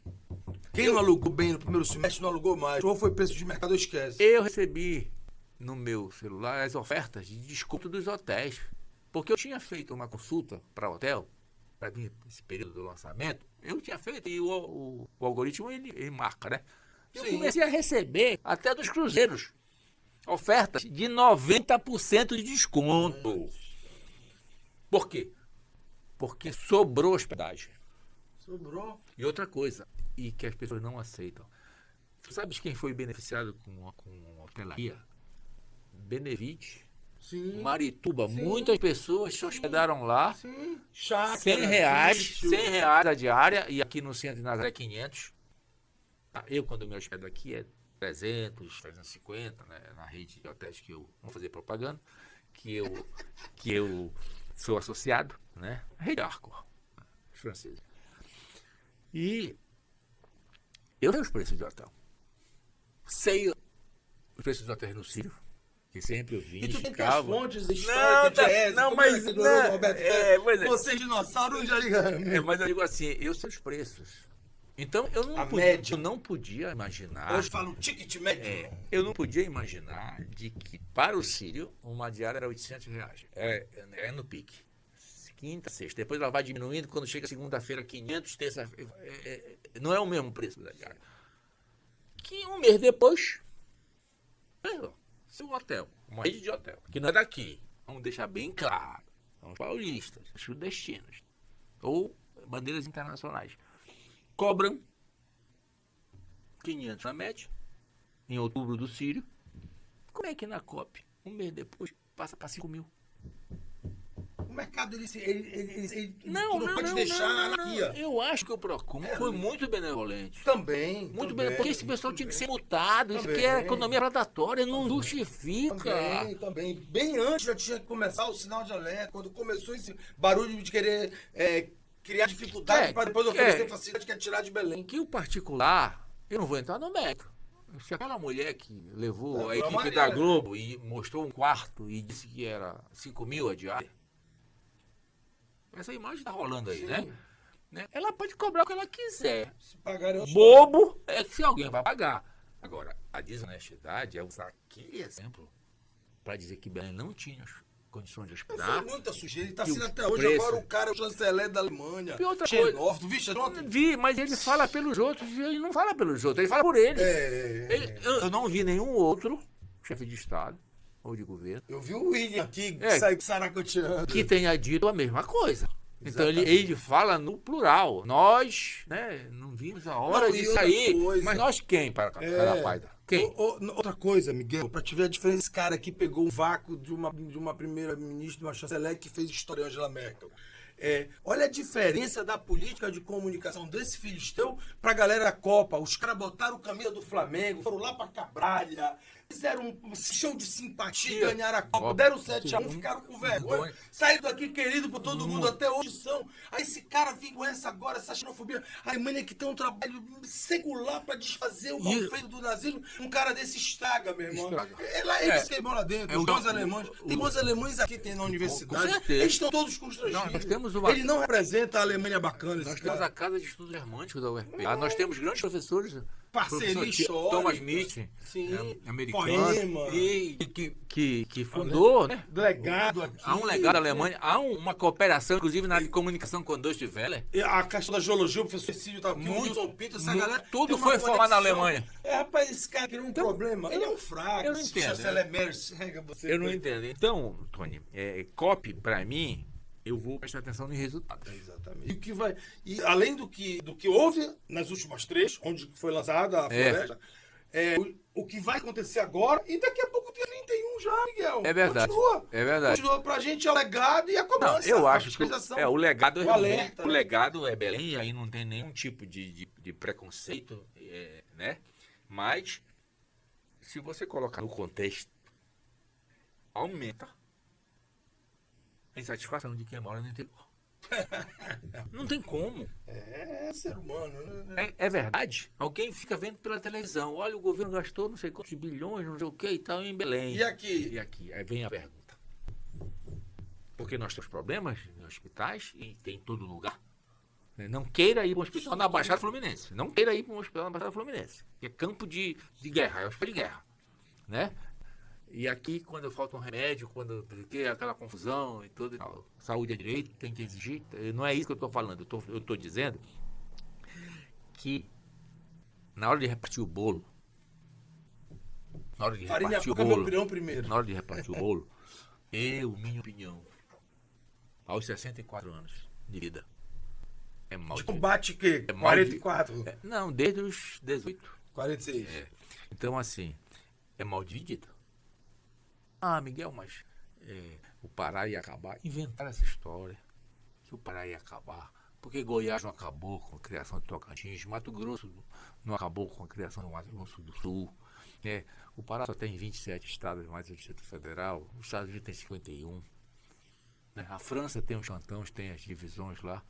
Quem não alugou bem no primeiro semestre não alugou mais. Ou foi preço de mercado, esquece. Eu recebi no meu celular as ofertas de desconto dos hotéis. Porque eu tinha feito uma consulta para hotel, para vir esse período do lançamento. Eu tinha feito e o algoritmo ele marca, né? Eu Sim. comecei a receber até dos cruzeiros ofertas de 90% de desconto. Por quê? Porque sobrou hospedagem. Sobrou. E outra coisa, e que as pessoas não aceitam. Tu sabes quem foi beneficiado com a hotelaria? Benevite, Sim. Marituba. Sim. Muitas pessoas se hospedaram lá. Sim. Chácara, 100 reais, sítio. 100 reais a diária, e aqui no centro de Nazaré 500. Eu, quando me hospedo aqui, é 300, 350, né, na rede de hotéis que eu vou fazer propaganda, que eu sou associado, né, a Rede Arcor, francesa. E eu sei os preços de hotel. Sei os preços de hotéis no Sírio, que sempre eu vim, E tu tem as ficava. fontes históricas de Ezio, não, como mas é que adorou o Roberto Carlos? pois é. Você, dinossauro, já liga. Mas eu digo assim, eu sei os preços. Então Média. eu não podia imaginar. Hoje fala um ticket médio. Eu não podia imaginar de que para o Sírio uma diária era R$ 800. É no pique. Quinta, sexta. Depois ela vai diminuindo. Quando chega segunda-feira, 500, terça-feira. Não é o mesmo preço da diária. Que um mês depois, seu hotel, uma rede de hotel, que não é daqui. Vamos deixar bem claro. São os paulistas, os sudestinos. Ou bandeiras internacionais. Cobram 500 na média, em outubro do Sírio. Como é que na COP, um mês depois, passa para 5 mil? O mercado, ele Não pode deixar na anarquia. Eu acho que o PROCON foi muito benevolente. Também. Muito também, bem, porque esse pessoal tinha que ser multado. Isso Também. que é economia predatória, não justifica. Também. Bem antes já tinha que começar o sinal de alerta, quando começou esse barulho de querer criar dificuldade para depois oferecer facilidade, que é tirar de Belém. Que o particular, eu não vou entrar no mérito. Se aquela mulher que levou a equipe Maria, da Globo e mostrou um quarto e disse que era 5 mil a diária, essa imagem está rolando aí, né? Ela pode cobrar o que ela quiser. Se pagar, eu Bobo é que se alguém vai pagar. Agora, a desonestidade é usar aquele exemplo para dizer que Belém não tinha condições de hospedar. Foi muita sujeira. Ele está que sendo o até hoje. preço- Agora o cara é o chanceler da Alemanha. E outra Xenófobo. Tu viste ontem? Vi, mas ele fala pelos outros e ele não fala pelos outros, ele fala por ele. Eu não vi nenhum outro chefe de Estado ou de governo Eu vi o William aqui É. sair saracoteando. que tenha dito a mesma coisa. Então ele fala no plural. Nós, né, não vimos a hora Não, de e outra sair. coisa. Mas nós quem para cada paida? Quem? Outra coisa, Miguel, pra te ver a diferença, esse cara aqui pegou um vácuo de uma primeira-ministra, de uma chanceler que fez história, Angela Merkel. Olha a diferença da política de comunicação desse filisteu pra galera da Copa. Os caras botaram camisa do Flamengo, foram lá pra Cabralha, fizeram um show de simpatia, ganharam a Copa, deram 7-1, ficaram com vergonha, saíram daqui querido por todo mundo, até hoje são. Aí esse cara vem com essa agora, essa xenofobia. A Alemanha que tem um trabalho secular pra desfazer o mal feito do nazismo, um cara desse estraga, meu irmão. Eles queimam lá dentro, os bons alemães. Tem bons alemães aqui, tem na universidade. certeza. Eles estão todos constrangidos. Nós temos uma- Ele não representa a Alemanha bacana, esse Nós temos cara. a Casa de Estudos Germânicos da UFPA. Nós temos grandes professores. Parceria professor histórica. Thomas Mitchell, Sim. americano, Poema. e que fundou, né? Legado aqui. Há um legado da Alemanha, há uma cooperação, inclusive na área de comunicação com Deutsche Welle. E a questão da geologia, o professor Cecílio tá aqui, o Wilson Pinto, essa galera. tudo tem uma foi formado na conexão. Alemanha. Rapaz, esse cara criou um problema. Ele é um fraco. eu não entendo, Chanceler Merz, chega você. Eu não entendo. Então, Tony, COP, para mim, eu vou prestar atenção nos resultados. Exatamente. E além do que houve nas últimas 3, onde foi lançada a floresta, o que vai acontecer agora, e daqui a pouco tem 31 já, Miguel. É verdade. Continua. É verdade. Continua pra gente, é o legado e a Não, cobrança. eu a acho que fiscalização. o legado o realmente, alerta, o né? legado é Belém, e aí não tem nenhum tipo de preconceito, né? Mas, se você colocar no contexto, aumenta a insatisfação de quem mora no interior. Não tem como. É ser humano, né? É verdade. Alguém fica vendo pela televisão. Olha, o governo gastou não sei quantos bilhões, não sei o que e tal, em Belém. E aqui? E aqui. Aí vem a pergunta. Porque nós temos problemas em hospitais e tem em todo lugar. Não queira ir para um hospital na Baixada Fluminense. Não queira ir para um hospital na Baixada Fluminense. Que é campo de guerra, é hospital de guerra. Né? E aqui, quando falta um remédio, porque aquela confusão e tudo, saúde é direito, tem que exigir. Não é isso que eu estou falando. Eu estou dizendo que na hora de repartir o bolo, Farinha pouca, meu pirão primeiro. na hora de repartir o bolo, minha opinião, aos 64 anos de vida, é mal Tipo, bate que? É mal de- 44. Não, desde os 18. 46. Então, assim, é mal dividido. Ah, Miguel, mas o Pará ia acabar. Inventaram essa história que o Pará ia acabar. Porque Goiás não acabou com a criação de Tocantins, Mato Grosso não acabou com a criação do Mato Grosso do Sul. O Pará só tem 27 estados, mais o Distrito Federal. Os Estados Unidos tem 51. Né? A França tem os cantões, tem as divisões lá,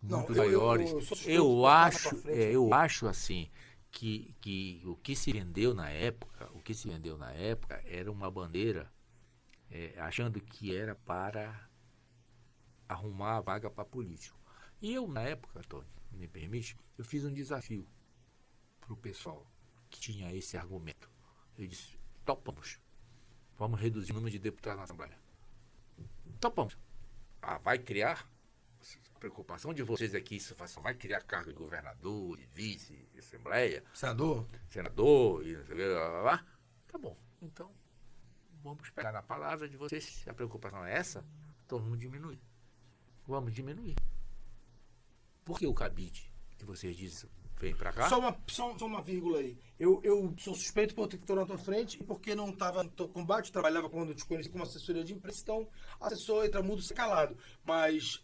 Não, muito eu maiores. sou suspeito Eu de botar acho, pra frente eu acho assim, que o que se vendeu na época, era uma bandeira achando que era para arrumar a vaga para político. E eu, na época, Antônio, me permite, eu fiz um desafio para o pessoal que tinha esse argumento. Eu disse, topamos. Vamos reduzir o número de deputados na Assembleia. Topamos. Vai criar, a preocupação de vocês aqui, isso vai criar cargo de governador, de vice, de Assembleia. Senador, e não sei o que, lá. Tá bom. Então, vamos pegar na palavra de vocês. Se a preocupação é essa, então vamos diminuir. Vamos diminuir. Por que o cabide que vocês dizem vem pra cá? Só uma vírgula aí. Eu sou suspeito por ter que estar na tua frente e porque não estava no combate, trabalhava quando eu te conheci como assessoria de imprensa, então assessor entra mudo sem calado. Mas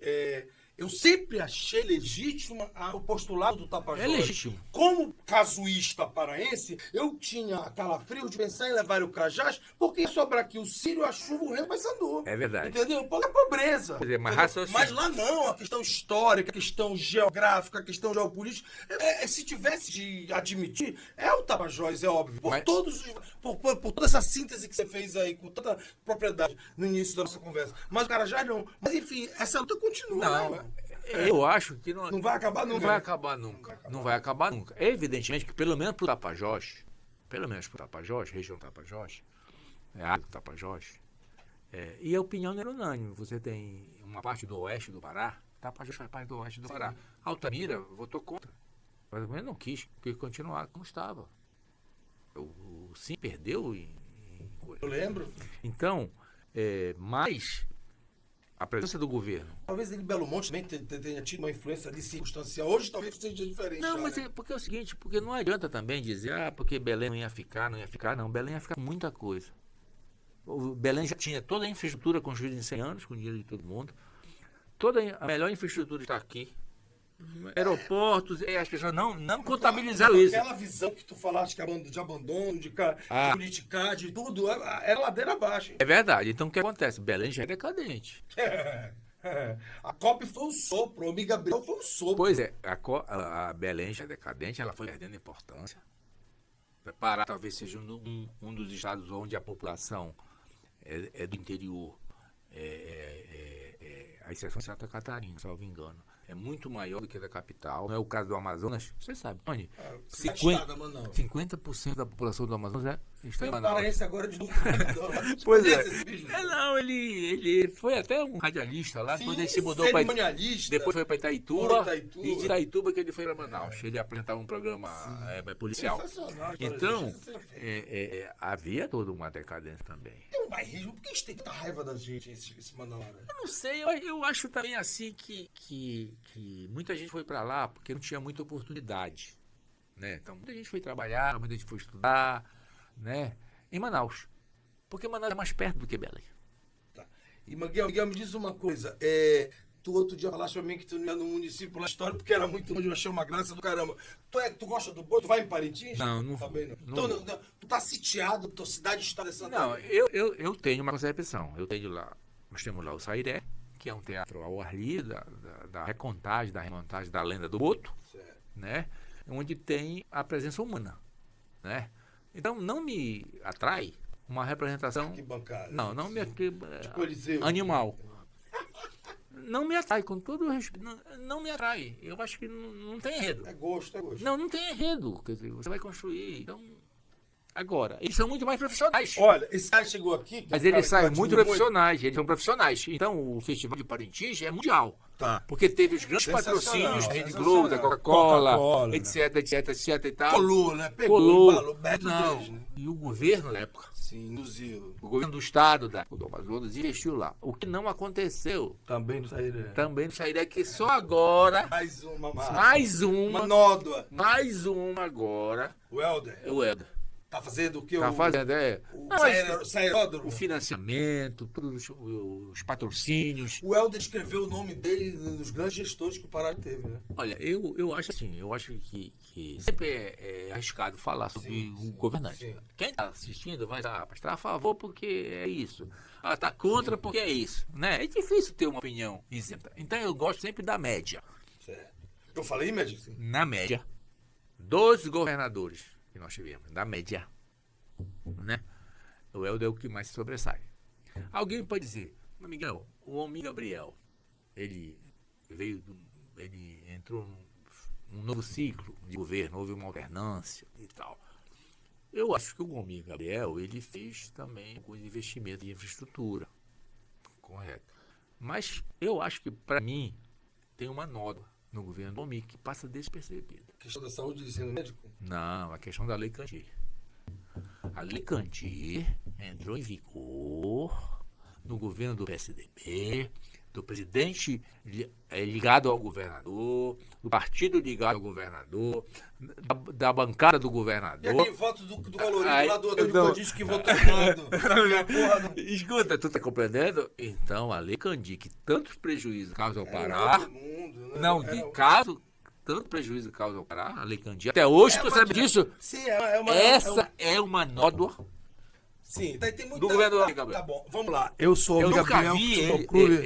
eu sempre achei legítimo o postulado do Tapajós. É legítimo. Como casuísta paraense, eu tinha calafrio de pensar em levar o Cajás, porque ia sobrar aqui o Círio, a chuva, o Remo, Paysandu. É verdade. Entendeu? Pouca pobreza. Quer dizer, mas lá não, a questão histórica, a questão geográfica, a questão geopolítica. Se tivesse de admitir, é o Tapajós, é óbvio. Por toda essa síntese que você fez aí, com tanta propriedade no início da nossa conversa. Mas o Carajás não. Mas enfim, essa luta continua. Não, eu acho que não vai acabar nunca. Não vai acabar nunca. Evidentemente que pelo menos para o Tapajós, região Tapajós, área do Tapajós, e a opinião não era unânime. Você tem uma parte do oeste do Pará, Tapajós faz parte do oeste do Pará. Altamira votou contra. Mas o não quis continuar como estava. O Sim perdeu Eu lembro. Então, mas a presença do governo. Talvez ele, Belo Monte, também tenha tido uma influência ali circunstancial. Hoje talvez seja diferente. Não, mas porque é o seguinte, porque não adianta também dizer, porque Belém não ia ficar. Não, Belém ia ficar com muita coisa. O Belém já tinha toda a infraestrutura construída em 100 anos, com o dinheiro de todo mundo. Toda a melhor infraestrutura está aqui. Aeroportos, e as pessoas não contabilizaram isso. Aquela visão que tu falaste de abandono, de politicar, de tudo, era ladeira abaixo. É verdade. Então o que acontece? Belém já é decadente. A COP foi um sopro, o Amigo Gabriel foi um sopro. Pois é, a Belém já é decadente, ela foi perdendo importância. Pará talvez seja um dos estados onde a população é do interior, a exceção de Santa Catarina, salvo engano. É muito maior do que a da capital. Não é o caso do Amazonas. Você sabe, Tony? 50% da população do Amazonas está em Manaus. Paraense agora de novo. Pois é. Não, ele foi até um radialista lá. Depois ele se mudou para depois foi para Itaituba. E de Itaituba que ele foi para Manaus. Ele apresentava um programa policial. Então, havia toda uma decadência também. Tem um bairrismo. Por que a gente tem tanta raiva da gente, esse Manaus? Eu não sei. Eu acho também assim que muita gente foi para lá porque não tinha muita oportunidade, né? Então muita gente foi trabalhar, muita gente foi estudar, né? Em Manaus, porque Manaus é mais perto do que Belém. Tá. E Miguel, me diz uma coisa, tu outro dia falaste pra mim que tu não ia no município lá história porque era muito longe, eu achei uma graça do caramba. Tu gosta do boi? Tu vai em Parintins? Não. Também não. Então tu tá sitiado, tua cidade está nessa. Não, eu tenho uma concepção. Eu tenho lá, nós temos lá o Sairé, que é um teatro ao ar livre, da recontagem, da remontagem da lenda do Boto, né? Onde tem a presença humana, né? Então não me atrai uma representação não me animal. Não me atrai, com todo o respeito, não me atrai. Eu acho que não tem enredo. É gosto. Não tem enredo, quer dizer, você vai construir, então. Agora, eles são muito mais profissionais. Olha, esse cara chegou aqui... Mas eles saem muito profissionais, eles são profissionais. Então, o Festival de Parintins é mundial. Tá. Porque teve os grandes patrocínios, da Rede Globo, da Coca-Cola, etc e tal. Colou, né? Colou. Não. E o governo, na época, sim, induziu. O governo do estado do Amazonas investiu lá. O que não aconteceu. Também no Sairé, que só agora... Mais uma nódoa. Mais uma agora. O Helder. Tá fazendo o que? Tá fazendo, o financiamento, todos os patrocínios. O Helder escreveu o nome dele nos grandes gestores que o Pará teve, né? Olha, eu acho assim, que sempre é arriscado falar sobre o governante. Sim. Quem está assistindo vai estar a favor porque é isso. Está contra porque é isso. Né? É difícil ter uma opinião isenta. Então eu gosto sempre da média. Certo. Eu falei média, sim. Na média. dos governadores que nós tivemos, da média, né? O Helder é o que mais se sobressai. Alguém pode dizer, mas Miguel, o homem Gabriel, ele entrou num novo ciclo de governo, houve uma alternância e tal. Eu acho que o homem Gabriel, ele fez também alguns investimentos em infraestrutura, correto. Mas eu acho que, para mim, tem uma nódoa no governo do homem que passa despercebida. A questão da saúde e ensino médico? Não, a questão da Lei Candir. A Lei Candir entrou em vigor no governo do PSDB, do presidente ligado ao governador, do partido ligado ao governador, da bancada do governador. E aquele voto do colorido lá do Antônio Candis que votou errado. Escuta, tu tá compreendendo? Então, a Lei Candir, que tantos prejuízos causa ao Pará, tanto prejuízo causa ao Pará, a Lei Candir, até hoje, tu sabe disso? Sim, é uma nódoa. Sim, tem muito do governador Gabriel. Tá bom, vamos lá. Eu sou eu o Gabriel.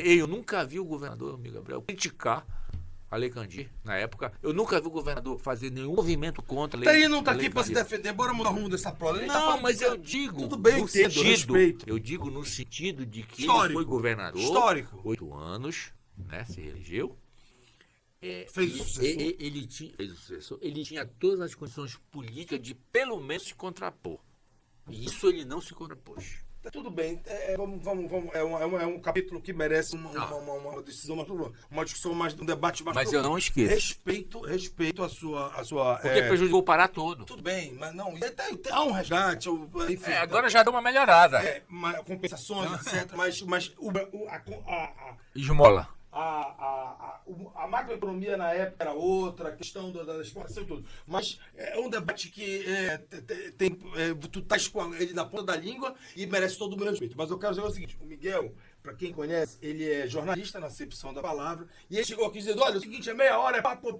Eu nunca vi o governador Gabriel criticar a Lei Candir na época. Eu nunca vi o governador fazer nenhum movimento contra a lei. Ele não tá aqui para se defender. Bora mudar o rumo dessa prova. Não, mas eu digo. Tudo bem, no sentido, respeito. eu digo no sentido de que Histórico. ele foi governador. Histórico. 8 anos, né? Se reelegeu. Fez o sucessor. Ele tinha todas as condições políticas de pelo menos se contrapor. E isso ele não se contrapôs. Tá tudo bem. Vamos, é um capítulo que merece uma decisão, uma discussão mais, um debate mais. Mas eu não esqueço. Respeito a sua. Porque prejudicou o Pará todo. Tudo bem, mas não. Há um resgate. Enfim, agora já deu uma melhorada. Compensações, etc. Mas esmola. A macroeconomia na época era outra, a questão da exportação e tudo. Mas é um debate que tu tá com ele na ponta da língua e merece todo o meu respeito. Mas eu quero dizer o seguinte: o Miguel, para quem conhece, ele é jornalista na acepção da palavra, e ele chegou aqui dizendo: olha, é o seguinte, é meia hora, é papo,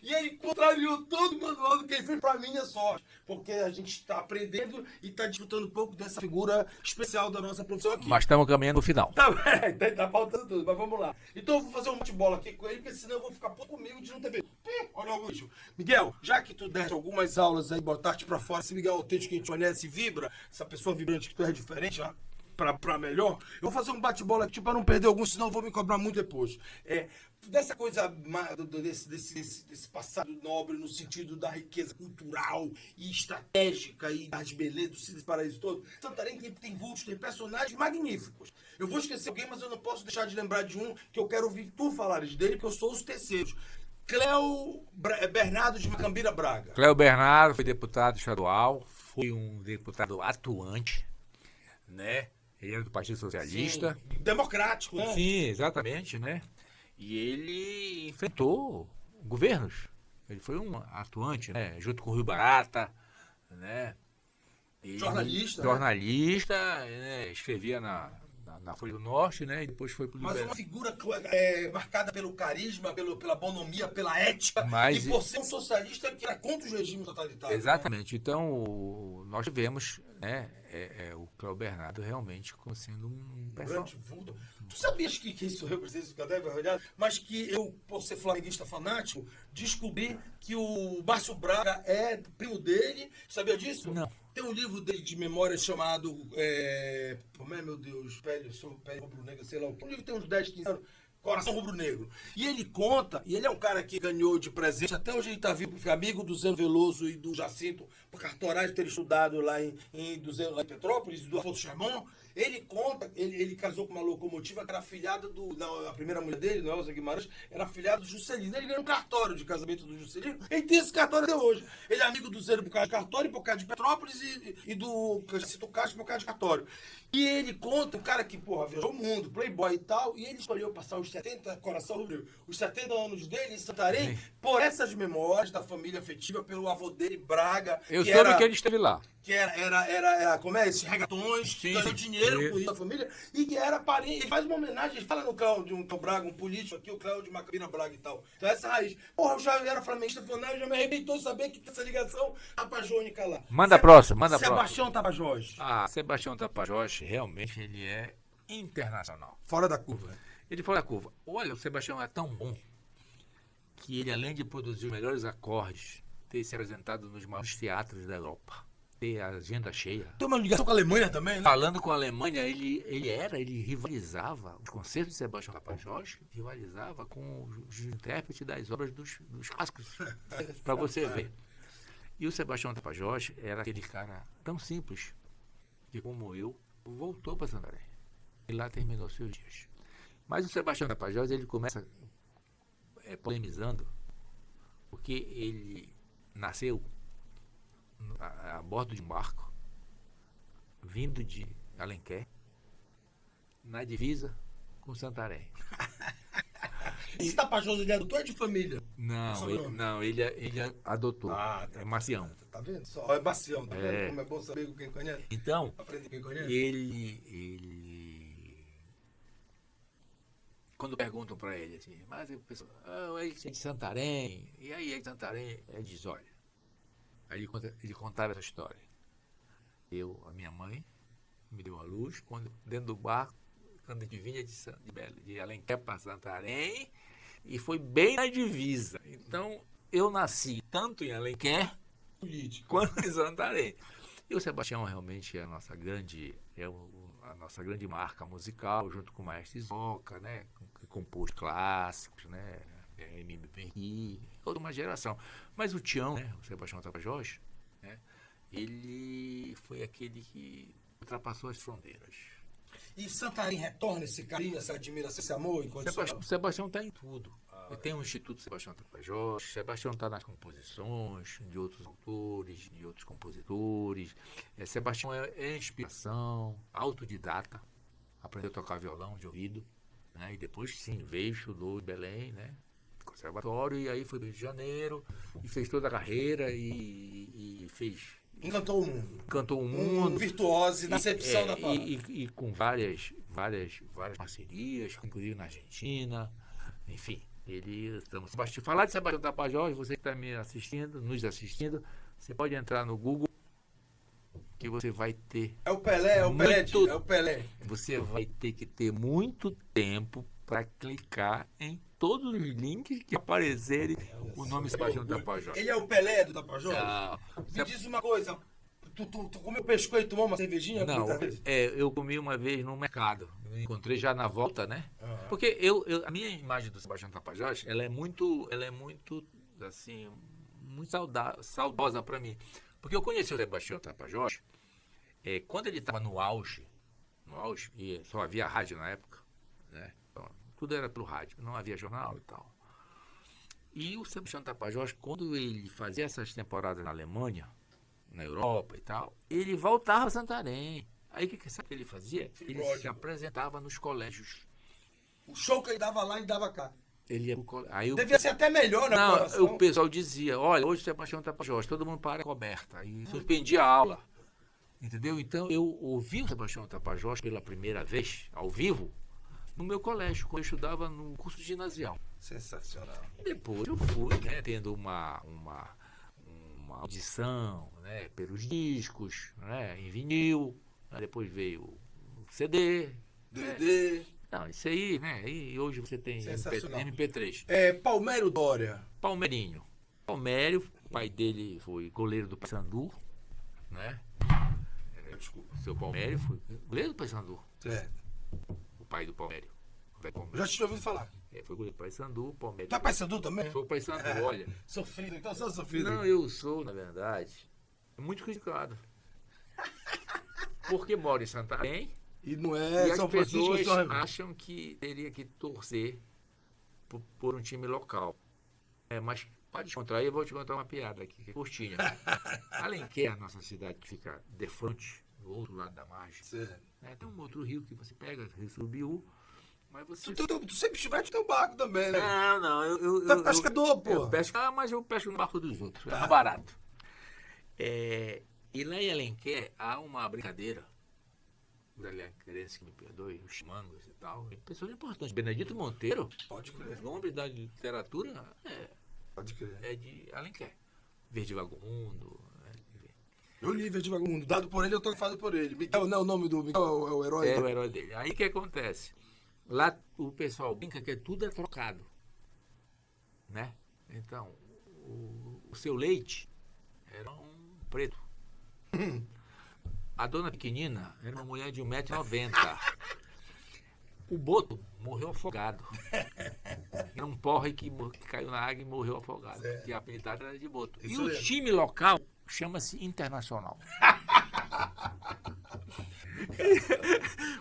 e ele contrariou todo o manual do que ele fez para minha sorte, porque a gente está aprendendo e está desfrutando um pouco dessa figura especial da nossa profissão aqui. Mas estamos caminhando no final. Tá faltando tudo, mas vamos lá. Então eu vou fazer um bate-bola aqui com ele, porque senão eu vou ficar pouco comigo de não ter feito. Olha o bicho. Miguel, já que tu deste algumas aulas aí, botaste pra fora, se Miguel é o texto que a gente conhece vibra, essa pessoa vibrante que tu é diferente, ó, pra melhor, eu vou fazer um bate-bola aqui pra não perder alguns, senão eu vou me cobrar muito depois. Dessa coisa, desse passado nobre no sentido da riqueza cultural e estratégica e das belezas desse paraíso todo, Santarém tem vultos, tem personagens magníficos. Eu vou esquecer alguém, mas eu não posso deixar de lembrar de um que eu quero ouvir tu falares dele, porque eu sou os terceiros. Cléo Bernardo de Macambira Braga. Cléo Bernardo foi deputado estadual, foi um deputado atuante, né? Ele era do Partido Socialista. Sim, democrático, né? Sim, exatamente, né? E ele enfrentou governos. Ele foi um atuante, né? Junto com o Rio Barata, né? Jornalista, né? Escrevia na Folha do Norte, né? E depois foi pro Mas uma figura marcada pelo carisma, pela bonomia, pela ética, e por ser um socialista que era contra os regimes totalitários. Exatamente. Né? Então, nós tivemos, né? O Cléo Bernardo realmente como sendo um grande vulto. Tu sabias que isso representa isso, mas que eu, por ser flamenguista fanático, descobri que o Márcio Braga é primo dele. Sabia disso? Não. Tem um livro dele de memória chamado meu Deus, Pele Rubro-Negro, sei lá. Um livro tem uns 10, 15 anos. Coração Rubro-Negro. E ele conta, e ele é um cara que ganhou de presente, até hoje ele está vivo, amigo do Zé Veloso e do Jacinto, por cartorais ter estudado lá em Petrópolis, do Afonso Chermon. Ele conta, ele casou com uma locomotiva que era afilhada a primeira mulher dele, Elza Guimarães, era afilhada do Juscelino. Ele ganhou um cartório de casamento do Juscelino. Ele tem esse cartório até hoje. Ele é amigo do Zé por causa de cartório, por causa de Petrópolis e do Jacinto Castro por causa de cartório. E ele conta, um cara que, viajou o mundo, playboy e tal, e ele escolheu passar os 70, coração rubro, os 70 anos dele em Santarém, por essas memórias da família afetiva, pelo avô dele, Braga. Eu soube que ele esteve lá. Que era como esses regatões, que ganhou dinheiro com isso da família, e que era parente. Ele faz uma homenagem, ele fala no Cláudio Braga, um político aqui, o Cláudio de Macambira Braga e tal. Então essa raiz. Eu já era flamenguista, já me arrebentou de saber que tem essa ligação tapajônica lá. Manda a próxima. Sebastião Tapajós. Sebastião Tapajós, realmente ele é internacional. Fora da curva. Ele fora da curva. Olha, o Sebastião é tão bom que ele, além de produzir os melhores acordes ter se apresentado nos maiores teatros da Europa, ter a agenda cheia. Tem uma ligação com a Alemanha também, né? Falando com a Alemanha, ele rivalizava, os concertos de Sebastião Tapajós rivalizava com os intérpretes das obras dos clássicos, para você ver. E o Sebastião Tapajós era aquele cara tão simples, que como eu, voltou para Santarém. E lá terminou seus dias. Mas o Sebastião Tapajós, ele começa polemizando, porque ele nasceu a bordo de um barco, vindo de Alenquer, na divisa com Santarém. Esse Tapajós, ele adotou, é de família? Não, ele adotou. Tá. É Macião. Tá vendo? Só é Macião, tá vendo? Como é bom saber com quem conhece. Então, Aprende quem conhece. ele quando perguntam para ele assim, mas o pessoal, é de Santarém, e aí é de Santarém? Ele diz, olha, aí ele contava essa história. A minha mãe me deu a luz, dentro do barco, quando a gente vinha de Alenquer para Santarém, e foi bem na divisa. Então, eu nasci tanto em Alenquer quanto em Santarém. E o Sebastião realmente é a nossa grande marca musical, junto com o Maestro Isoca, né, que compôs clássicos, né, MPB, toda uma geração. Mas o Tião, né, o Sebastião Tapajós, né, ele foi aquele que ultrapassou as fronteiras. E Santarém retorna esse carinho, essa admiração, esse amor incondicional? Sebastião está em tudo. Tem o Instituto Sebastião Tapajós, Sebastião está nas composições de outros autores, de outros compositores. Sebastião é inspiração, autodidata, aprendeu a tocar violão de ouvido, né? E depois sim, veio, estudou em Belém, né? Conservatório, e aí foi para o Rio de Janeiro, e fez toda a carreira e fez... Encantou o mundo. Cantou o mundo. Virtuose na acepção da palavra. E com várias parcerias, inclusive na Argentina, enfim. Falar de Sebastião Tapajós, você que está nos assistindo, você pode entrar no Google, que você vai ter... É o Pelé, é o Pelé. Você vai ter que ter muito tempo para clicar em todos os links que aparecerem o nome Sebastião Tapajós. Ele é o Pelé do Tapajós? Não. Me diz uma coisa, tu comeu pescoço e tomou uma cervejinha? Não, eu comi uma vez no mercado. Me encontrei já na volta, né? Porque a minha imagem do Sebastião Tapajós, ela é muito assim, muito saudosa para mim. Porque eu conheci o Sebastião Tapajós quando ele estava no auge, e só havia rádio na época, né? Então, tudo era pelo rádio, não havia jornal e tal. E o Sebastião Tapajós, quando ele fazia essas temporadas na Alemanha, na Europa e tal, ele voltava a Santarém. Aí sabe o que ele fazia? Ele se apresentava nos colégios. O show que ele dava lá, ele dava cá. Ele ia pro colégio. Devia ser até melhor, né? Não, o pessoal dizia, olha, hoje o Sebastião Tapajós, todo mundo para a coberta. E suspendia a aula. Entendeu? Então eu ouvi o Sebastião Tapajós pela primeira vez, ao vivo, no meu colégio, quando eu estudava no curso ginasial. Sensacional. Depois eu fui, né, tendo uma audição, né, pelos discos, né, em vinil. Depois veio o CD. DVD. Né? Não, isso aí, né? E hoje você tem MP3. Palmério Dória. Palmeirinho. Palmério, o pai dele foi goleiro do Paysandu, né? Desculpa. Seu Palmério foi goleiro do Paysandu. Certo. O pai do Palmério. Já tinha ouvido falar. Foi goleiro do Paysandu, Palmério. Tu é Paysandu também? Sou Paysandu, olha. Sofrido, então sou sofrido. Não, eu sou, na verdade, muito criticado. Porque moro em Santarém. E não é e São as Francisco, pessoas acham que teria que torcer por um time local. Mas pode descontrair, eu vou te contar uma piada aqui, que é curtinha. Alenquer, a nossa cidade que fica de frente, do outro lado da margem. Tem um outro rio que você pega, Rio Subiú, mas você... Tu sempre estiveste no barco também, né? Não, Tu é pescador, pô. Mas eu pesco no barco dos outros, é mais barato. E lá em Alenquer há uma brincadeira, os alenquerenses que me perdoem, os chimangos e tal, pessoas importantes. Benedito Monteiro, pode crer, nome da literatura pode crer, é de Alenquer. Verde Vagabundo. Eu li Verde Vagabundo, dado por ele, eu tô falando por ele. Miguel, não, o nome do Miguel é o herói. É o herói dele. Aí o que acontece? Lá o pessoal brinca que tudo é trocado, né? Então, O seu Leite era um preto. A dona Pequenina era uma mulher de 1,90 m. O Boto morreu afogado. Era um porre que caiu na água e morreu afogado. Certo. Que a apelidada era de Boto. Isso E o mesmo. time local chama-se Internacional.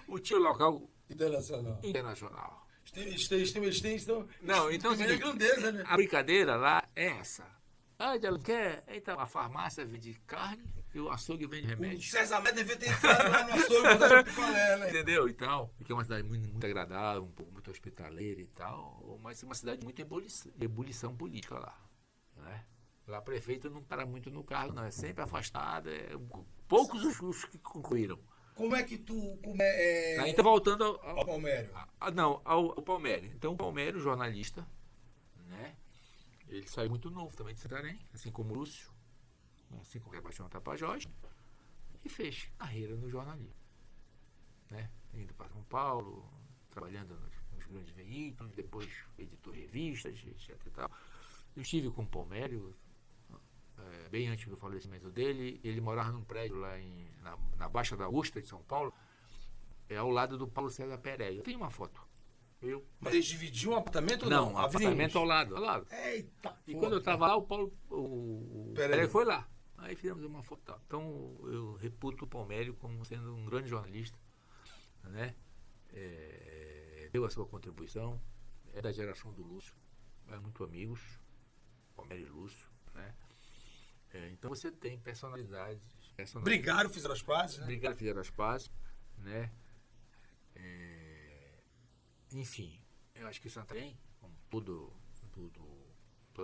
O time local Internacional. Não, então Tem grandeza, né? a brincadeira lá é essa. Ah, ela quer? Então a farmácia vende carne e o açougue vende O remédio. César Maia devia ter entrado lá no açougue e botar picolé, né? Entendeu? E tal. Porque é uma cidade muito agradável, um pouco muito hospitaleira e tal, mas é uma cidade de muita ebulição política lá. Né? Lá a prefeita não para muito no cargo, não. É sempre afastada. Poucos os que concluíram. Como é que tu... Então, voltando ao Palmério. ao Palmério. Então, o Palmério, jornalista, né? Ele saiu muito novo também de Santarém, assim como o Lúcio, assim como o Sebastião Tapajós, e fez carreira no jornalismo. Né? Indo para São Paulo, trabalhando nos grandes veículos, depois editor de revistas, etc. E tal. Eu estive com o Palmério, bem antes do falecimento dele. Ele morava num prédio lá na Baixa da Augusta, de São Paulo, ao lado do Paulo César Pereira. Eu tenho uma foto. Mas eles dividiam um apartamento ou não? não? Um apartamento ao lado. Eita, e quando eu estava lá, o Pereira foi lá. Aí fizemos uma foto. Então eu reputo o Palmério como sendo um grande jornalista, né? Deu a sua contribuição, é da geração do Lúcio, muito amigos, Palmério e Lúcio, né? Então você tem personalidades. Brigaram, fizeram as pazes, né? Brigaram, fizeram as pazes, né? Enfim, eu acho que Santarém, como toda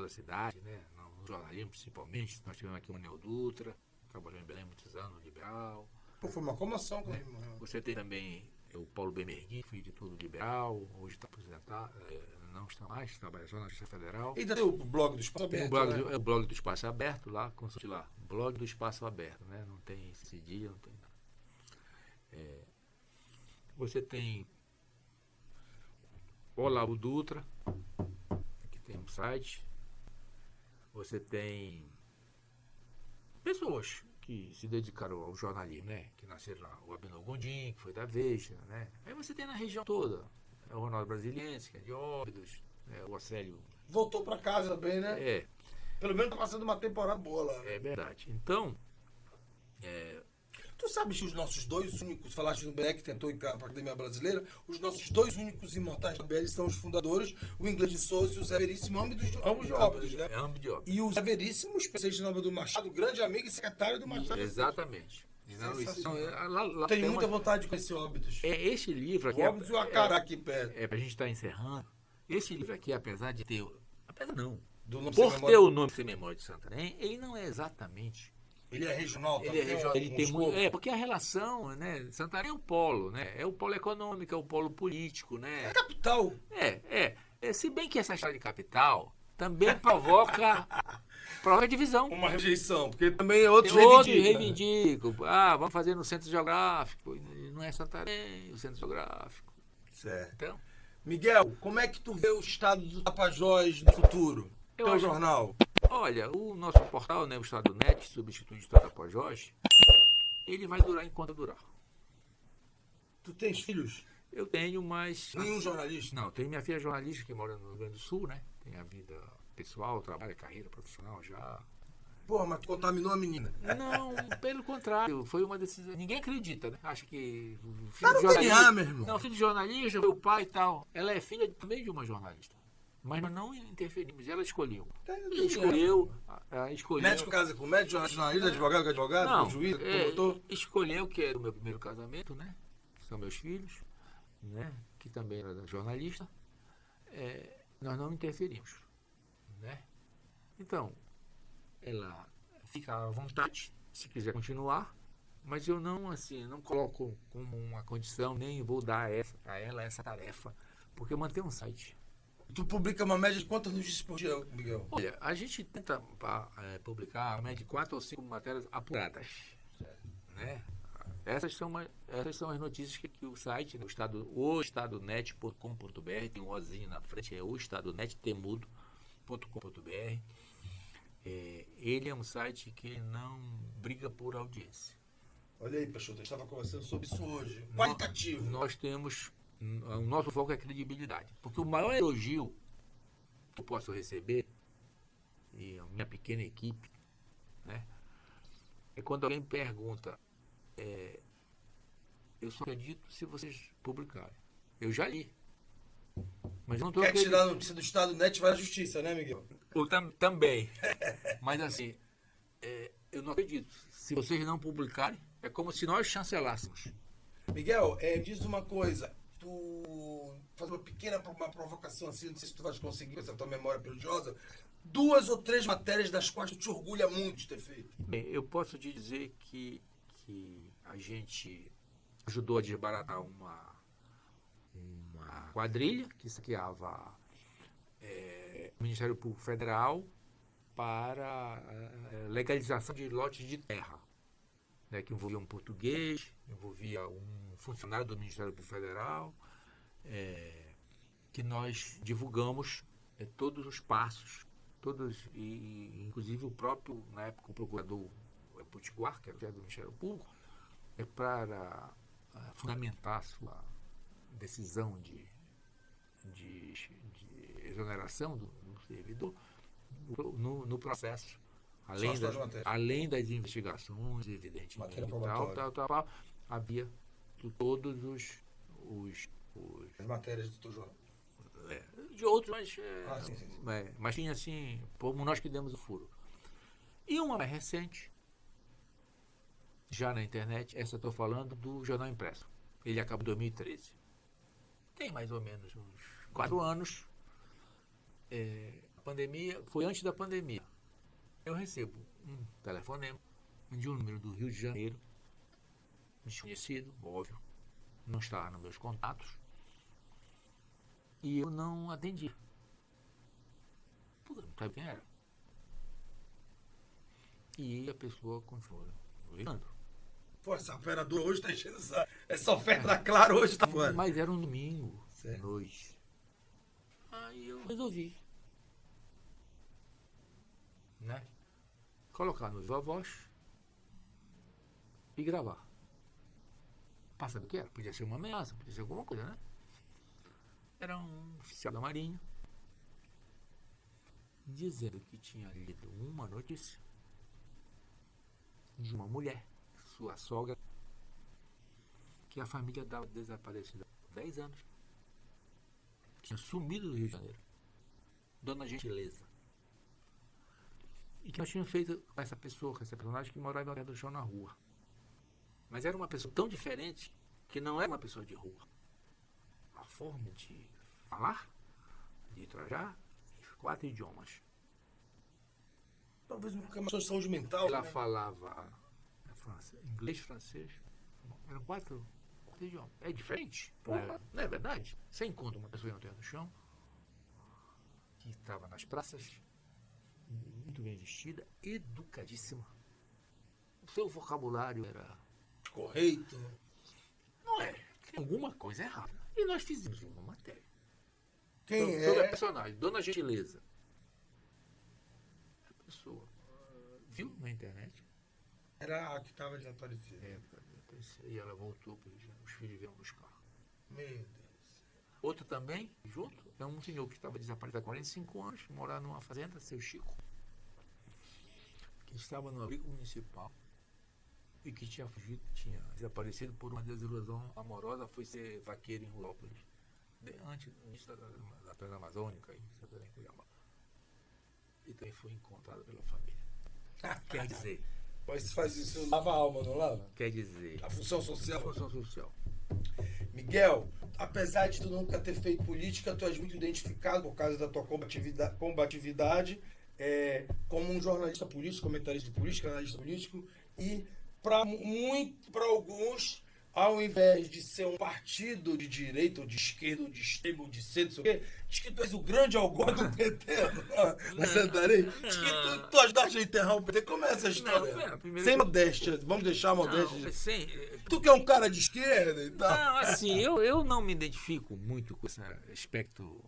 a cidade, né? No jornalismo principalmente, nós tivemos aqui o Neo Dutra, trabalhou em Belém muitos anos, Liberal. Pô, foi uma comoção quando ele morreu. Você tem também o Paulo Bemergui, foi editor do Liberal, hoje está aposentado, não está mais, trabalha só na Justiça Federal. E tem o blog do Espaço Aberto, o blog do Espaço Aberto lá, consulte lá, blog do Espaço Aberto, né? Não tem esse dia, não tem nada. Você tem Olavo Dutra, que tem um site. Você tem pessoas que se dedicaram ao jornalismo, né? Que nasceram lá, o Abinão Gondim, que foi da Veja, né? Aí você tem na região toda, o Ronaldo Brasiliense, que é de Óbidos, o Océlio. Voltou pra casa também, né? Pelo menos tá passando uma temporada boa lá. É verdade. Então, tu sabes que os nossos dois únicos, falaste do BR que tentou ir para a Academia Brasileira, os nossos dois únicos imortais da BR são os fundadores, o Inglês de Souza e o Zé Veríssimo, ambos de Óbidos, né? Ambos de Óbidos. E o Zé Veríssimo, especialista em nome do Machado, grande amigo e secretário do Machado. Exatamente. Lá tenho muita vontade de conhecer Óbidos. Esse livro aqui... Óbidos e o Acará aqui perto. Pra gente estar encerrando. Esse livro aqui, apesar de ter... Apesar não. Por ter o nome Sem Memória de Santarém, ele não é exatamente... Ele é regional, ele é regional. Ele tem muito, porque a relação, né? Santarém é o polo, né? É o polo econômico, é o polo político, né? É a capital. Se bem que essa história de capital também provoca divisão. Uma rejeição, porque também outros reivindicam. Vamos fazer no centro geográfico. Não é Santarém, o centro geográfico. Certo. Então, Miguel, como é que tu vê o estado do Tapajós no futuro? Teu jornal. Olha, o nosso portal, né, o Estado Net, substitui o Estado Tapajós, ele vai durar enquanto durar. Tu tens filhos? Eu tenho, mas... Nenhum jornalista? Não, tenho minha filha jornalista que mora no Rio Grande do Sul, né? Tem a vida pessoal, trabalho, carreira profissional já. Porra, mas tu contaminou a menina. Não, pelo contrário, foi uma decisão. Ninguém acredita, né? Acha que o filho de jornalista... meu irmão. Não, filho de jornalista, meu pai e tal. Ela é filha também de uma jornalista. Mas nós não interferimos, ela escolheu. Escolheu. Médico casa com médico, jornalista, advogado com advogado, não, com juiz, promotor. Escolheu, que era o meu primeiro casamento, né? São meus filhos, né? Que também era jornalista. Nós não interferimos, né? Então, ela fica à vontade, se quiser continuar, mas eu não coloco como uma condição, nem vou dar a ela essa tarefa, porque manter um site. Tu publica uma média de quantas notícias por dia, Miguel? Olha, a gente tenta publicar uma média de 4 ou 5 matérias apuradas, né? Essas são as notícias que o site, né, o estadonet.com.br, tem um ozinho na frente, é o estadonet, temudo.com.br. Ele é um site que não briga por audiência. Olha aí, Peixoto, a gente estava conversando sobre isso hoje. Qualitativo. Nós temos... O nosso foco é credibilidade. Porque o maior elogio que eu posso receber, e a minha pequena equipe, né, é quando alguém pergunta, eu só acredito se vocês publicarem. Eu já li. Mas eu não estou Quer tirar a notícia do Estado Net, vai à justiça, né, Miguel? Também. Mas assim, eu não acredito. Se vocês não publicarem, é como se nós chancelássemos. Miguel, diz uma coisa. Tu faz uma provocação assim, não sei se tu vais conseguir, essa tua memória religiosa. 2 ou 3 matérias das quais tu te orgulha muito de ter feito. Bem, eu posso te dizer que a gente ajudou a desbaratar uma quadrilha que saqueava o Ministério Público Federal para legalização de lotes de terra, né, que envolvia um português, envolvia um funcionário do Ministério Público Federal, que nós divulgamos todos os passos, e inclusive o próprio, na época, o procurador Potiguar, que era o chefe do Ministério Público, para fundamentar a sua decisão de exoneração do servidor no processo. Além das investigações, evidentemente, tal, havia todos os as matérias do teu jornal. De outros, mas sim. mas tinha assim, como nós que demos o furo. E uma mais recente, já na internet, essa eu estou falando do Jornal Impresso. Ele acabou em 2013. Tem mais ou menos uns 4 anos. A pandemia, foi antes da pandemia. Eu recebo um telefonema de um número do Rio de Janeiro, desconhecido, óbvio, não estava nos meus contatos, e eu não atendi. Pô, não sabe quem era. E a pessoa continuou ligando. Pô, essa operadora hoje está enchendo essa oferta da Claro hoje está fora. Mas era um domingo, noite. Aí eu resolvi, né, colocar no Viva Voz e gravar. Passa do que era? Podia ser uma ameaça, podia ser alguma coisa, né? Era um oficial da Marinha dizendo que tinha lido uma notícia de uma mulher, sua sogra, que a família estava desaparecida há 10 anos, tinha sumido do Rio de Janeiro, Dona Gentileza, e que nós tínhamos feito com essa pessoa, com essa personagem que morava ao pé do chão na rua. Mas era uma pessoa tão diferente que não era uma pessoa de rua. A forma de falar, de trajar, 4 idiomas. Talvez uma questão de saúde mental. Ela né? falava inglês, francês. Eram 4 idiomas. É diferente. Não é verdade? Você encontra uma pessoa no chão que estava nas praças, muito bem vestida, educadíssima. O seu vocabulário era correto. Não é. Tem alguma coisa errada. E nós fizemos uma matéria. Quem sobre é? a personagem, Dona Gentileza. A pessoa viu na internet. Era a que estava desaparecida. E ela voltou para o Rio de Janeiro. Os filhos vieram buscar. Meu Deus. Outro também, junto, é um senhor que estava desaparecido há 45 anos, morava numa fazenda, seu Chico, que estava no abrigo municipal e que tinha fugido, tinha desaparecido por uma desilusão amorosa, foi ser vaqueiro em Rurópolis, antes da Transamazônica, em Santarém, Cuiabá. E também foi encontrado pela família. Quer dizer... Mas faz isso, lava a alma, não lava? Quer dizer... A função social. A função social. Miguel, apesar de tu nunca ter feito política, tu és muito identificado por causa da tua combatividade como um jornalista político, comentarista de política, analista político, e para alguns, ao invés de ser um partido de direita, ou de esquerda, ou de extremo, ou de centro, não sei o quê, diz que tu és o grande algoz do PT, na Santarém. Diz que tu ajudaste a enterrar o PT. Como é essa história? Sem modéstia, vamos deixar a modéstia. Sem... Tu que é um cara de esquerda e tal. Não, assim, eu não me identifico muito com esse aspecto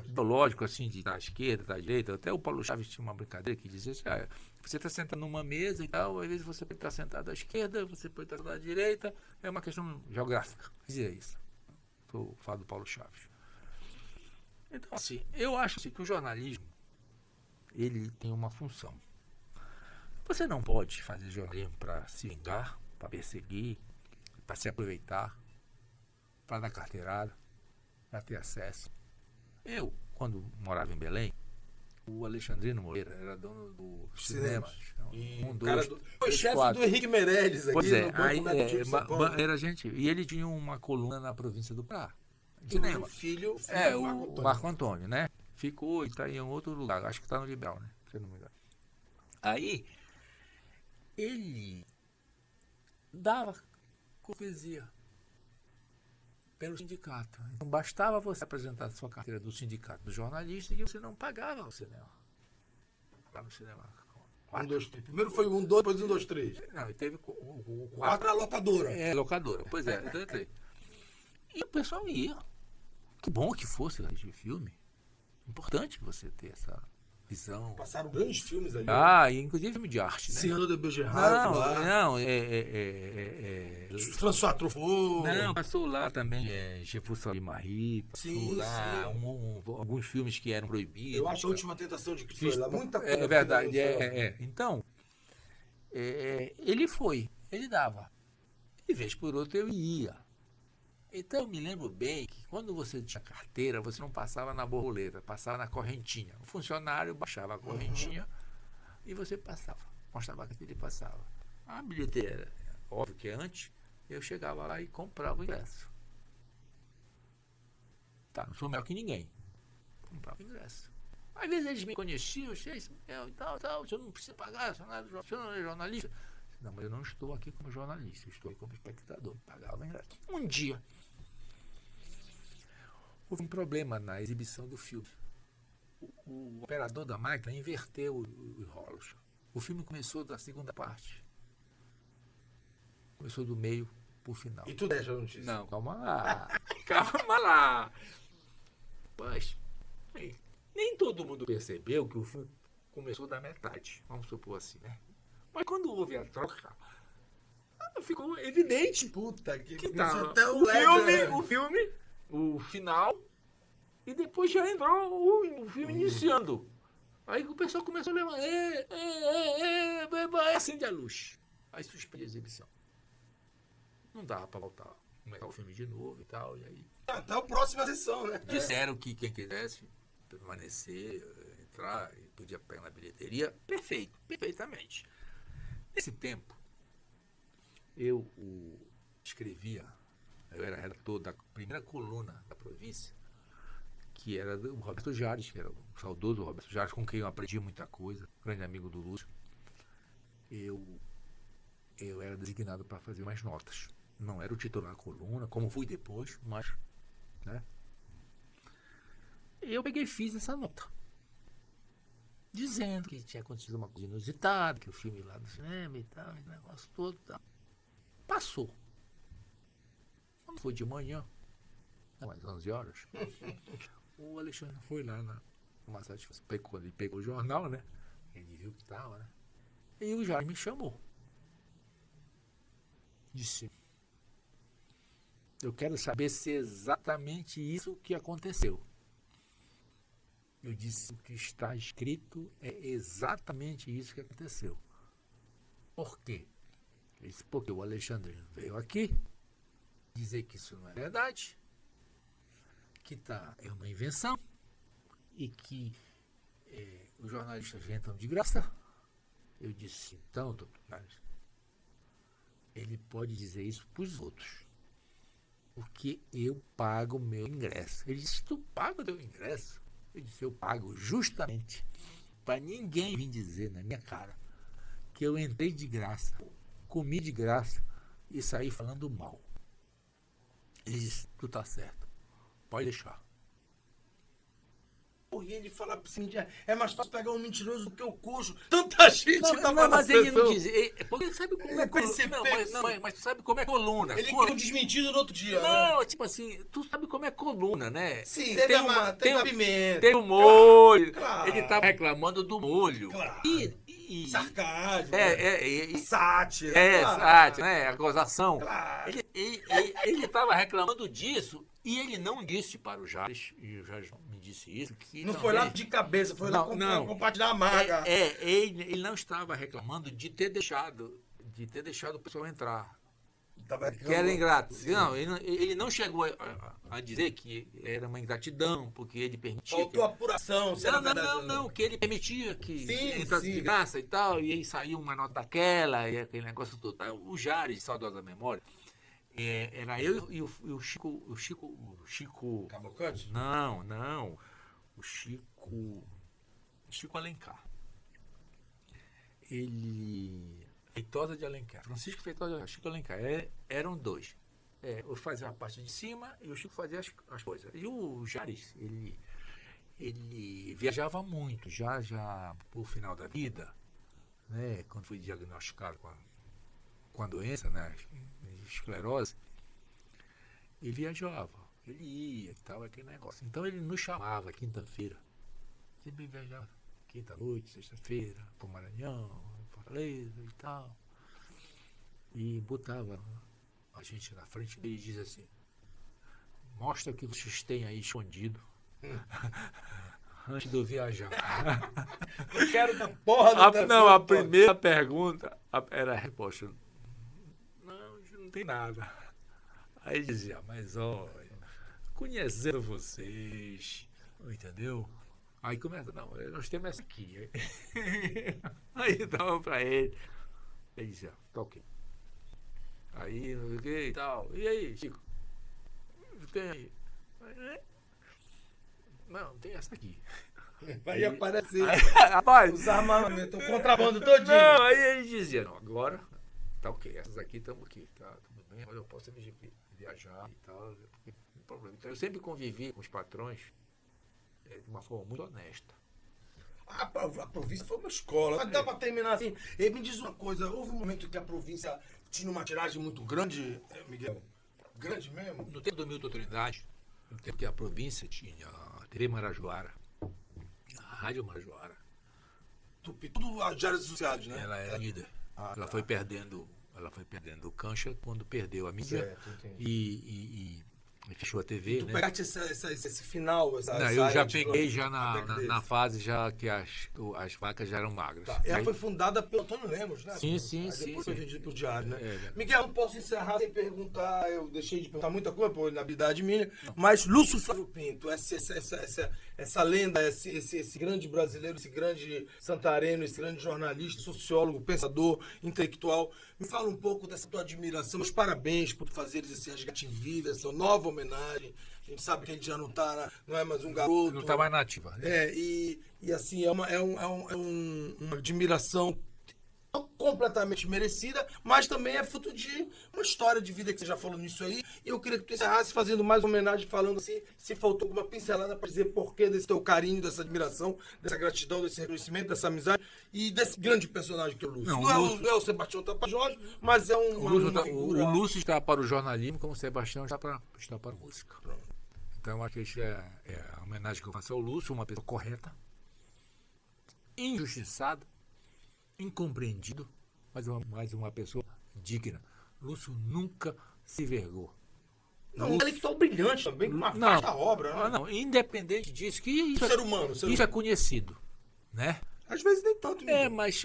Ideológico. assim, da esquerda, da direita. Até o Paulo Chaves tinha uma brincadeira que dizia assim, você está sentado numa mesa e tal, às vezes você pode estar sentado à esquerda, você pode estar à direita, é uma questão geográfica. Dizia isso. Estou falando do Paulo Chaves. Então, assim, eu acho assim, que o jornalismo, ele tem uma função. Você não pode fazer jornalismo para se vingar, para perseguir, para se aproveitar, para dar carteirada, para ter acesso. Eu, quando morava em Belém, o Alexandrino Moreira era dono do cinema. Foi chefe do Henrique Meirelles aqui pois é, no Banco Mercantil de São Paulo. Era gente, e ele tinha uma coluna na província do Pará. O filho o Marco Antônio, né? Ficou e está em outro lugar, acho que está no Liberal, né? Se eu não me engano. Aí, ele dava cortesia pelo sindicato. Então, bastava você apresentar a sua carteira do sindicato do jornalista e você não pagava o cinema. Lá no cinema. 1, 2, 3. Primeiro foi 1, 2, depois 1, 2, 3. Não, e teve o 4 era locadora. Locadora. Pois é, então entrei. E o pessoal ia. Que bom que fosse de filme. Importante você ter essa visão. Passaram grandes filmes ali. Inclusive filme de arte, né? Cyrano de Bergerac lá. François Truffaut. Não, passou lá também Jefferson Salimari, passou lá alguns filmes que eram proibidos. Eu acho a Última Tentação de Cristo lá, muita coisa. É verdade, Então, ele dava. De vez por outra eu ia. Então eu me lembro bem que quando você tinha carteira, você não passava na borboleta, passava na correntinha. O funcionário baixava a correntinha e você passava. Mostrava a carteira e passava. A bilheteira, óbvio que antes, eu chegava lá e comprava o ingresso. Tá, não sou melhor que ninguém. Comprava o ingresso. Às vezes eles me conheciam, e tal, você não precisa pagar, você não é jornalista. Não, mas eu não estou aqui como jornalista, eu estou aqui como espectador. Pagava o ingresso. Um dia, houve um problema na exibição do filme. O operador da máquina inverteu os rolos. O filme começou da segunda parte. Começou do meio pro final. E tu deixa a notícia? Não, calma lá. Calma lá. Mas, nem todo mundo percebeu que o filme começou da metade. Vamos supor assim, né? Mas quando houve a troca, ficou evidente. Puta que tava até o filme, o final, e depois já entrou o filme iniciando. Aí o pessoal começou a levar, acende a luz. Aí suspende a exibição. Não dava para voltar, começar o filme de novo e tal, e aí... Até a próxima sessão, né? Disseram que quem quisesse permanecer, entrar, podia pegar na bilheteria, perfeitamente. Nesse tempo, eu escrevia, eu era redator da primeira coluna da província, que era do Roberto Jales, que era o saudoso Roberto Jales, com quem eu aprendi muita coisa, grande amigo do Lúcio. Eu era designado para fazer mais notas. Não era o titular da coluna, como fui depois, mas... né? Eu peguei e fiz essa nota. Dizendo que tinha acontecido uma coisa inusitada, que o filme lá no cinema e tal, esse negócio todo. Tal. Passou. Quando foi de manhã, umas 11 horas, o Alexandre foi lá na satisfação. Ele pegou o jornal, né? Ele viu que estava, né? E o Jair me chamou. Disse: eu quero saber se é exatamente isso que aconteceu. Eu disse: o que está escrito é exatamente isso que aconteceu. Por quê? Ele disse: porque o Alexandre veio aqui dizer que isso não é verdade, que é uma invenção e que os jornalistas entram de graça. Eu disse: então, doutor Carlos, ele pode dizer isso para os outros, porque eu pago o meu ingresso. Ele disse: tu paga o teu ingresso? Eu disse: eu pago justamente para ninguém vir dizer na minha cara que eu entrei de graça, comi de graça e saí falando mal. Ele disse: tu tá certo, pode deixar. Porra, e ele fala assim, é mais fácil pegar um mentiroso do que o coxo. Tanta gente tava Não, na mas ele não sessão. diz. Porque sabe como é coluna? Mas tu sabe como é coluna. Ele queria um desmentido no outro dia, né? Não, tipo assim, tu sabe como é coluna, né? Sim, teve a pimenta. Tem o molho. Claro. Ele tava reclamando do molho. Claro. E Sarcasmo, sátira, claro. sátira, né? A gozação. Claro. Ele tava reclamando disso e ele não disse para o Jales, e o Jales me disse isso, que Não também, foi lá de cabeça, foi lá compartilhar a marca. ele não estava reclamando de ter deixado o pessoal entrar. Que era ingrato. Não, ele não chegou a dizer que era uma ingratidão, porque ele permitia. Faltou apuração, se era verdade ou não, que ele permitia que Sim, entrasse de graça e tal, e aí saiu uma nota daquela, e aquele negócio todo. O Jales, saudosa memória, era eu e o Chico. Cavalcante? Não. O Chico Alencar. Feitosa de Alencar. Francisco Feitosa de Alencar. Chico Alencar. Eram dois. Eu fazia a parte de cima e o Chico fazia as coisas. E o Jales, ele viajava muito, já pro final da vida, né? Quando foi diagnosticado com a doença, né? Esclerose, ele viajava. Ele ia e tal, aquele negócio. Então ele nos chamava quinta-feira. Sempre viajava. Quinta-noite, sexta-feira, pro Maranhão, Fortaleza e tal. E botava a gente na frente dele e diz assim: mostra o que vocês têm aí escondido antes de eu viajar. Eu quero da porra do Não, a primeira pergunta era a resposta: não tem nada. Aí ele dizia: mas olha, conhecendo vocês, entendeu? Aí começa, não, nós temos essa aqui. Aí dava pra ele. Ele dizia: tá ok. Aí, não sei o que e tal. E aí, Chico? Tem aí? Não, tem essa aqui. Vai aparecer. Aí, rapaz, os armamentos, o contrabando todinho. Não, aí ele dizia: não, agora tá ok, essas aqui estamos aqui, tá tudo bem, agora eu posso viajar e tal, porque não tem problema. Então eu sempre convivi com os patrões de uma forma muito honesta. A província foi uma escola. Mas dá pra terminar assim. E me diz uma coisa, houve um momento que a província tinha uma tiragem muito grande, Miguel? Grande mesmo? No tempo do Milton Trindade, no tempo que a província tinha a TV Marajoara, a Rádio Marajoara, Tudo as áreas associadas, né? ela era líder. Ela foi perdendo cancha quando perdeu a mídia. Certo, e fechou a TV, tu né? pegaste esse final, Não, eu já peguei já na fase já que as vacas já eram magras. Tá. Ela foi fundada pelo Antônio Lemos, né? Sim. Depois foi vendido pro Diário, né? É. Miguel, não posso encerrar sem perguntar, eu deixei de perguntar muita coisa por inabilidade minha, mas Lúcio Flávio Pinto, essa lenda, esse grande brasileiro, esse grande santareno, esse grande jornalista, sociólogo, pensador, intelectual, me fala um pouco dessa tua admiração, meus parabéns por fazeres esse resgate em vida, essa nova homenagem. A gente sabe que a gente já não é mais um garoto. Não está mais nativa. Né? E assim, é uma admiração completamente merecida, mas também é fruto de uma história de vida que você já falou nisso aí. E eu queria que tu encerrasse fazendo mais uma homenagem, falando assim, se faltou alguma pincelada para dizer porquê desse teu carinho, dessa admiração, dessa gratidão, desse reconhecimento, dessa amizade e desse grande personagem que é o Lúcio. Não é o Sebastião Tapajós, mas é uma figura... O Lúcio está para o jornalismo, como o Sebastião está para a música. Pronto. Então, eu acho que isso é a homenagem que eu faço ao Lúcio, uma pessoa correta, injustiçada, incompreendido, mas uma pessoa digna. Lúcio nunca se vergou. Não, um intelectual brilhante também, com uma vasta obra. Né? Não, independente disso, que isso, ser humano. Isso é conhecido, né? Às vezes nem tanto.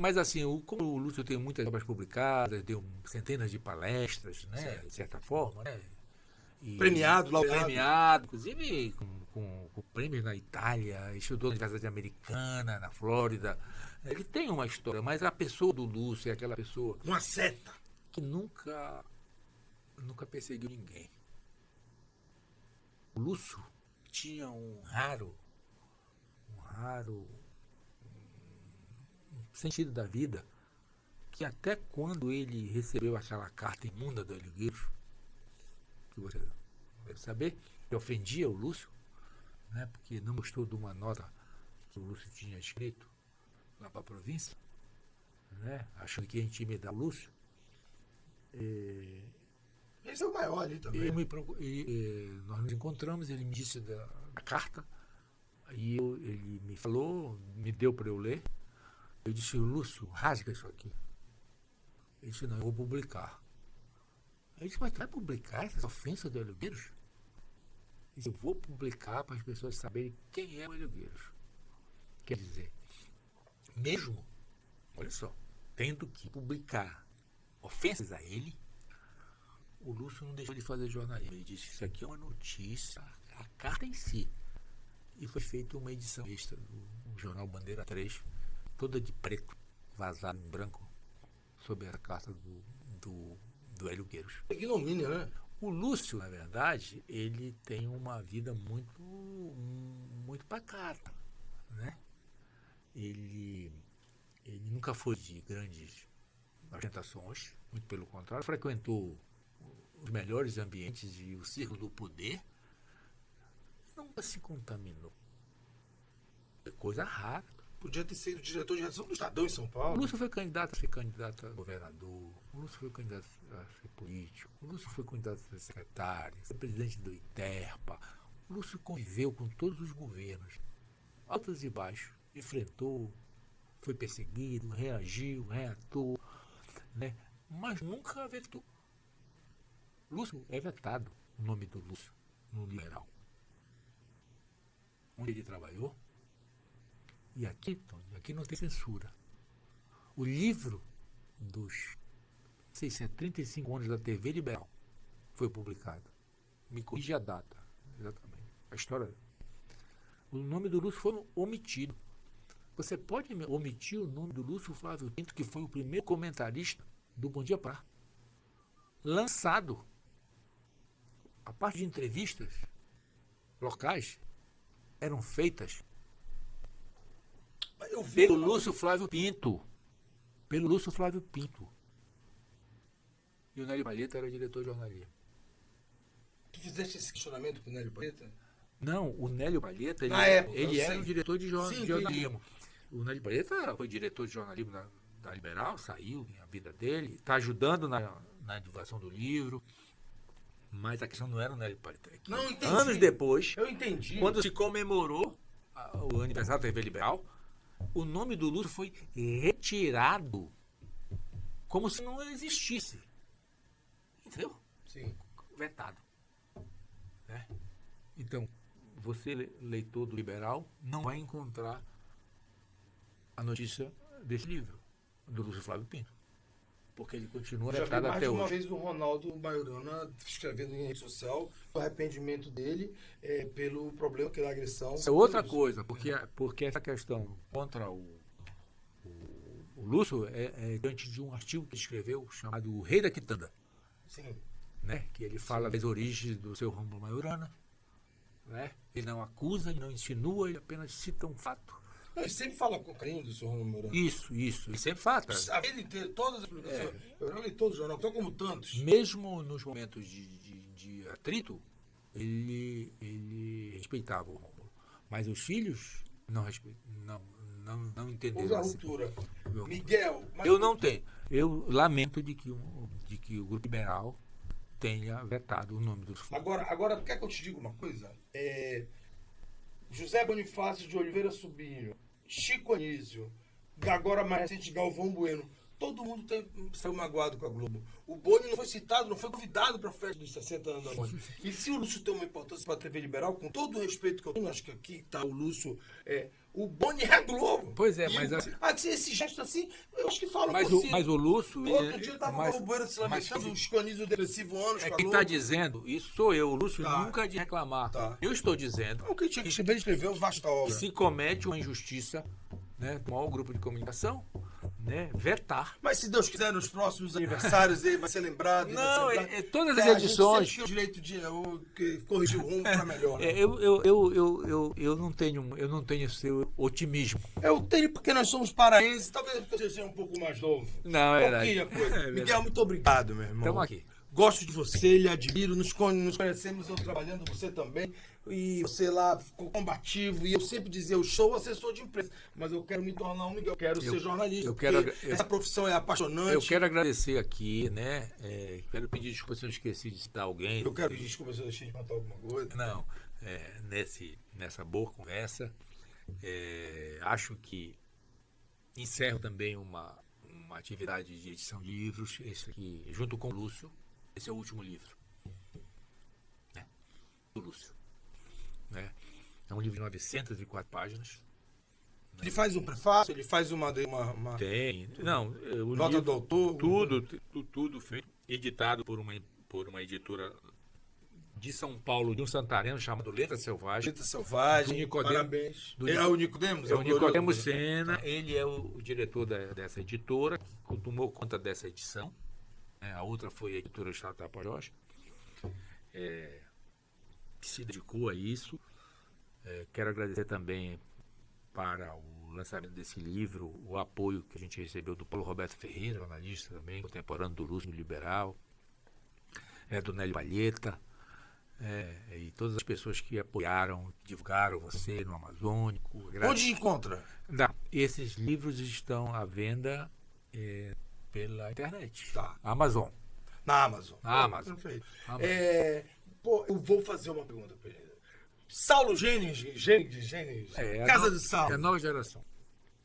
Mas assim, como o Lúcio tem muitas obras publicadas, deu centenas de palestras, né? Certo. De certa forma, né? Premiado, inclusive com prêmios na Itália, estudou na Universidade Americana, na Flórida. Ele tem uma história, mas a pessoa do Lúcio é aquela pessoa... Uma seta. Que nunca perseguiu ninguém. O Lúcio tinha um raro sentido da vida, que até quando ele recebeu aquela carta imunda do Hélio Gueiros, que você deve saber, que ofendia o Lúcio, né, porque não gostou de uma nota que o Lúcio tinha escrito lá para a província, né? Achando que ia intimidar o Lúcio. Esse é o maior ali também. Nós nos encontramos, ele me disse da carta, aí ele me falou, me deu para eu ler. Eu disse, Lúcio, rasga isso aqui. Ele disse, não, eu vou publicar. Eu disse, mas tu vai publicar essas ofensas do Hélio Gueiros? Ele disse, eu vou publicar para as pessoas saberem quem é o Hélio Gueiros. Quer dizer, mesmo, olha só, tendo que publicar ofensas a ele, o Lúcio não deixou de fazer jornalismo. Ele disse, isso aqui é uma notícia, a carta em si. E foi feita uma edição extra do jornal Bandeira 3, toda de preto, vazada em branco, sobre a carta do Hélio Gueiros. Ignomínia, né? O Lúcio, na verdade, ele tem uma vida muito pacata, né? Ele nunca foi de grandes ostentações, muito pelo contrário, frequentou os melhores ambientes e o círculo do poder, nunca se contaminou. É coisa rara. Podia ter sido diretor de redação do Estadão em São Paulo. O Lúcio foi candidato a ser candidato a governador, o Lúcio foi candidato a ser político, o Lúcio foi candidato a ser secretário, a ser presidente do ITERPA. O Lúcio conviveu com todos os governos, altos e baixos, enfrentou, foi perseguido, reagiu, reatou, né? Mas nunca vetou. Lúcio é vetado, o nome do Lúcio, no Liberal. Onde ele trabalhou. E aqui, Tony, aqui não tem censura. O livro dos 35 anos da TV Liberal foi publicado. Me corrige a data, exatamente. A história. O nome do Lúcio foi omitido. Você pode omitir o nome do Lúcio Flávio Pinto, que foi o primeiro comentarista do Bom Dia Pra. Lançado. A parte de entrevistas locais eram feitas pelo Lúcio Flávio Pinto. Pelo Lúcio Flávio Pinto. E o Nélio Palheta era diretor de jornalismo. Tu fizeste esse questionamento com o Nélio Palheta? Não, o Nélio Palheta, ele era o diretor de jornalismo. O Nélio Palheta foi diretor de jornalismo da Liberal, saiu a vida dele, está ajudando na divulgação do livro. Mas a questão não era o Nélio Palheta. Não, entendi. Anos depois, eu entendi. Quando se comemorou o aniversário da TV Liberal, o nome do Lúcio foi retirado como se não existisse. Entendeu? Sim. Vetado. Né? Então, você, leitor do Liberal, não vai encontrar a notícia desse livro, do Lúcio Flávio Pinto. Porque ele continua vetado até hoje. Já vi mais de uma vez o Ronaldo Maiorana escrevendo em rede social o arrependimento dele pelo problema que é a agressão. É outra coisa, porque essa questão contra o Lúcio é diante de um artigo que ele escreveu chamado O Rei da Quitanda. Sim. Né? Que ele fala das origens do seu Rômulo Maiorana. Né? Ele não acusa, ele não insinua, ele apenas cita um fato. Ele sempre fala com carinho do senhor Rômulo Maiorana. Isso. Ele sempre fala. A vida inteira, todas as publicações. Eu li todos os jornais, então como tantos. Mesmo nos momentos de atrito, ele respeitava o Rômulo. Mas os filhos não entenderam. Usa a ruptura. Miguel. Eu não tenho. Eu lamento de que o Grupo Liberal tenha vetado o nome dos filhos. Agora, quer que eu te diga uma coisa? José Bonifácio de Oliveira Sobrinho, Chico Anísio, agora mais recente Galvão Bueno, todo mundo saiu magoado com a Globo. O Boni não foi citado, não foi convidado para a festa dos 60 anos da Boni. E se o Lúcio tem uma importância para a TV Liberal, com todo o respeito que eu tenho, acho que aqui está o Lúcio, o Boni é a Globo. Pois é, mas... esse gesto assim, eu acho que fala mas por si. Mas o Lúcio... Outro dia estava o Galvão Bueno se lamentando, o Chico Anísio depressivo anos com a quem Globo. está dizendo, isso sou eu, o Lúcio nunca de reclamar. Tá. Eu estou dizendo... O que tinha que escrever vasta obra. Se comete uma injustiça, né, com o grupo de comunicação, né, vetar. Mas se Deus quiser, nos próximos aniversários ele vai ser lembrado. Não, todas as edições. A gente tem o direito de corrigir o rumo para melhor. Né? Eu não tenho esse otimismo. Eu tenho porque nós somos paraenses, talvez porque você seja um pouco mais novo. Não, é verdade. Miguel, muito obrigado, meu irmão. Estamos aqui. gosto de você, lhe admiro, nos conhecemos, eu trabalhando, você também, e você lá ficou combativo, e eu sempre dizia, eu sou assessor de imprensa, mas eu quero me tornar um Miguel, eu quero ser jornalista, essa profissão é apaixonante. Eu quero agradecer aqui, né, quero pedir desculpa se eu esqueci de citar alguém. Eu quero pedir desculpa se eu deixei de contar alguma coisa. Não, nessa boa conversa, acho que encerro também uma atividade de edição de livros, esse aqui, junto com o Lúcio. Esse é o último livro, né, do Lúcio. Né? É um livro de 904 páginas. Né? Ele faz um prefácio, ele faz uma Tem. Não, o nota livro, do autor. Tudo feito, editado por uma editora de São Paulo, de um santareno chamado Letra Selvagem. Letra Selvagem, parabéns. É o Nicodemos? É o Nicodemos Sena, ele é o diretor dessa editora, que tomou conta dessa edição. A outra foi a editora Estado Tapajós, que se dedicou a isso. Quero agradecer também para o lançamento desse livro, o apoio que a gente recebeu do Paulo Roberto Ferreira, jornalista também, contemporâneo do Lúcio Liberal, do Nélio Palheta, e todas as pessoas que apoiaram, divulgaram você no Amazônico. Onde encontra? Esses livros estão à venda pela internet. Tá. Amazon. Na Amazon. Perfeito. Eu vou fazer uma pergunta para ele. Saulo Gênesis, Casa de Saulo. É a nova geração.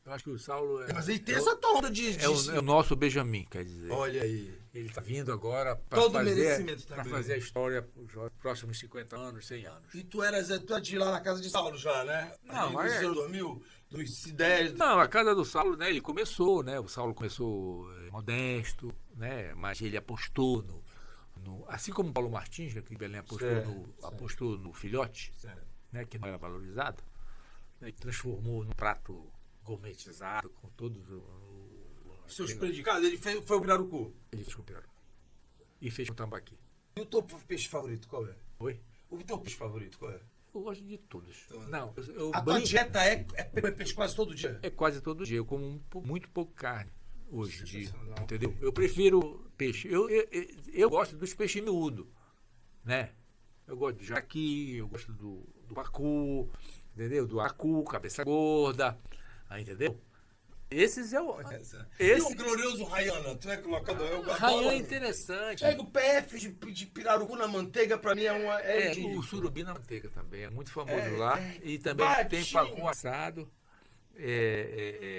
Eu acho que o Saulo mas ele tem essa tonda de... É o nosso Benjamin, quer dizer. Olha aí. Ele está vindo agora para fazer a história para os próximos 50 anos, 100 anos. E tu era de lá na casa de Saulo já, né? Não, mas... Nos anos 2000, 2010... Não, a casa do Saulo, né? Ele começou, né? O Saulo começou modesto, né? Mas ele apostou assim como o Paulo Martins, que aqui em Belém apostou no filhote, né? Que não era valorizado, né? E transformou num prato gourmetizado, com todos seus predicados. Ele foi o pirarucu. Ele fez com o pirarucu. E fez com o tambaqui. E o teu peixe favorito qual é? Oi? O teu peixe favorito qual é? Eu gosto de todos. Não, a tua dieta é peixe quase todo dia? É quase todo dia. Eu como muito pouco carne hoje em dia. Entendeu? Eu prefiro peixe. Eu gosto dos peixes miúdos, né? Eu gosto do jaqui, eu gosto do pacu, entendeu? Do acu, cabeça gorda, entendeu? Esses é o... E o glorioso Rayana? Tu é colocado... Rayana é interessante. Pega o PF de pirarucu na manteiga, pra mim é uma... o surubim na manteiga também, é muito famoso lá. E também tem pacu assado.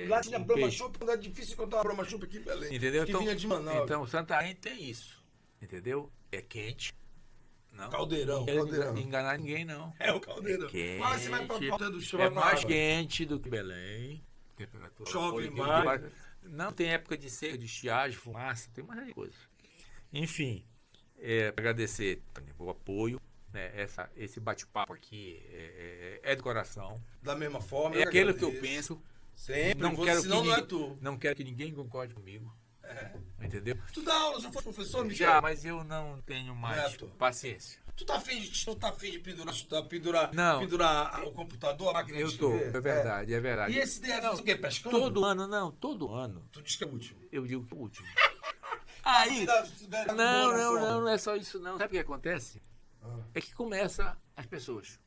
Lá tinha Brahma Chopp, quando é difícil encontrar uma Brahma Chopp aqui em Belém. Entendeu? Que vinha de Manaus. Então, Santarém tem isso, entendeu? É quente. Não. Caldeirão. Não enganar ninguém, não. É o caldeirão. Quente, mas você vai pra Porta do Chão. É mais quente do que Belém. Temperatura. Chove mais. Não tem época de seca, de estiagem, fumaça, tem mais coisa. Enfim, agradecer o apoio. Né, esse bate-papo aqui é do coração. Da mesma forma. É aquilo que eu penso. Sempre. Não quero que ninguém concorde comigo. Entendeu? Tu dá aula, já foi professor, Miguel? Já, mas eu não tenho mais paciência. Tu tá afim de pendurar não. Pendurar o computador, a máquina de escrever? Eu tô, é verdade. E esse DF o quê? Pescando? Todo ano. Tu diz que é o último? Eu digo que é o último. Aí... Não é só isso não. Sabe o que acontece? É que começa as pessoas.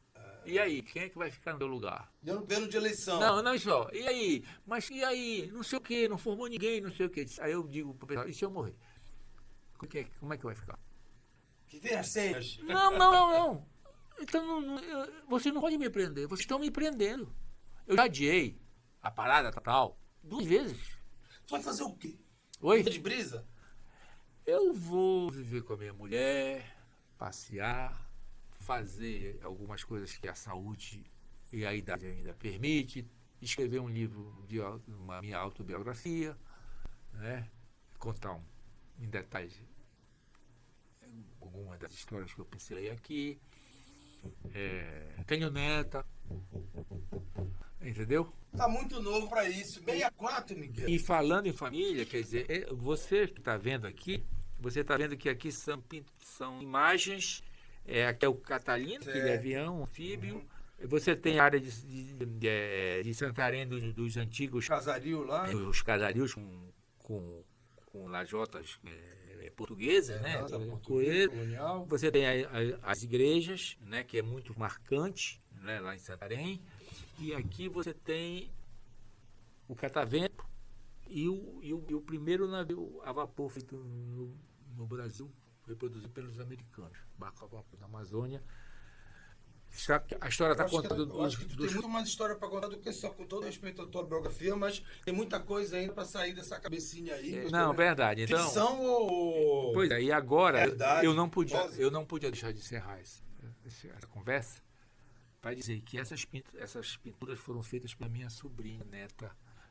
E aí, quem é que vai ficar no meu lugar? E ano de eleição. Não só. E aí? Mas e aí? Não sei o quê, não formou ninguém, não sei o quê. Aí eu digo pro pessoal, e se eu morrer? Como é que vai ficar? Que tem as senhas. Não. Então, vocês não podem me prender. Vocês estão me prendendo. Eu já adiei a parada tal 2 vezes. Tu vai fazer o quê? Oi? De brisa? Eu vou viver com a minha mulher, passear, fazer algumas coisas que a saúde e a idade ainda permite, escrever um livro de minha autobiografia, né? Contar em detalhes algumas das histórias que eu pincelei aqui. Tenho neta, entendeu? Tá muito novo para isso. 64, Miguel. E falando em família, quer dizer, você que está vendo aqui, você está vendo que aqui são imagens. Aqui é o Catalina, que é avião, anfíbio. Você tem a área de Santarém dos antigos casaril lá. Os casarios com lajotas portuguesa, né? Colonial. Você tem as igrejas, né? Que é muito marcante, né? Lá em Santarém. E aqui você tem o catavento e o primeiro navio a vapor feito no Brasil, foi produzido pelos americanos, barco a vapor da Amazônia. A história está contando. Eu acho que tu tem muito mais história para contar do que só, com todo respeito à tua biografia, mas tem muita coisa ainda para sair dessa cabecinha aí. Não, verdade. Então, ficção ou... Pois é, e agora Verdade. eu não podia deixar de encerrar essa conversa para dizer que essas pinturas foram feitas pela minha sobrinha neta,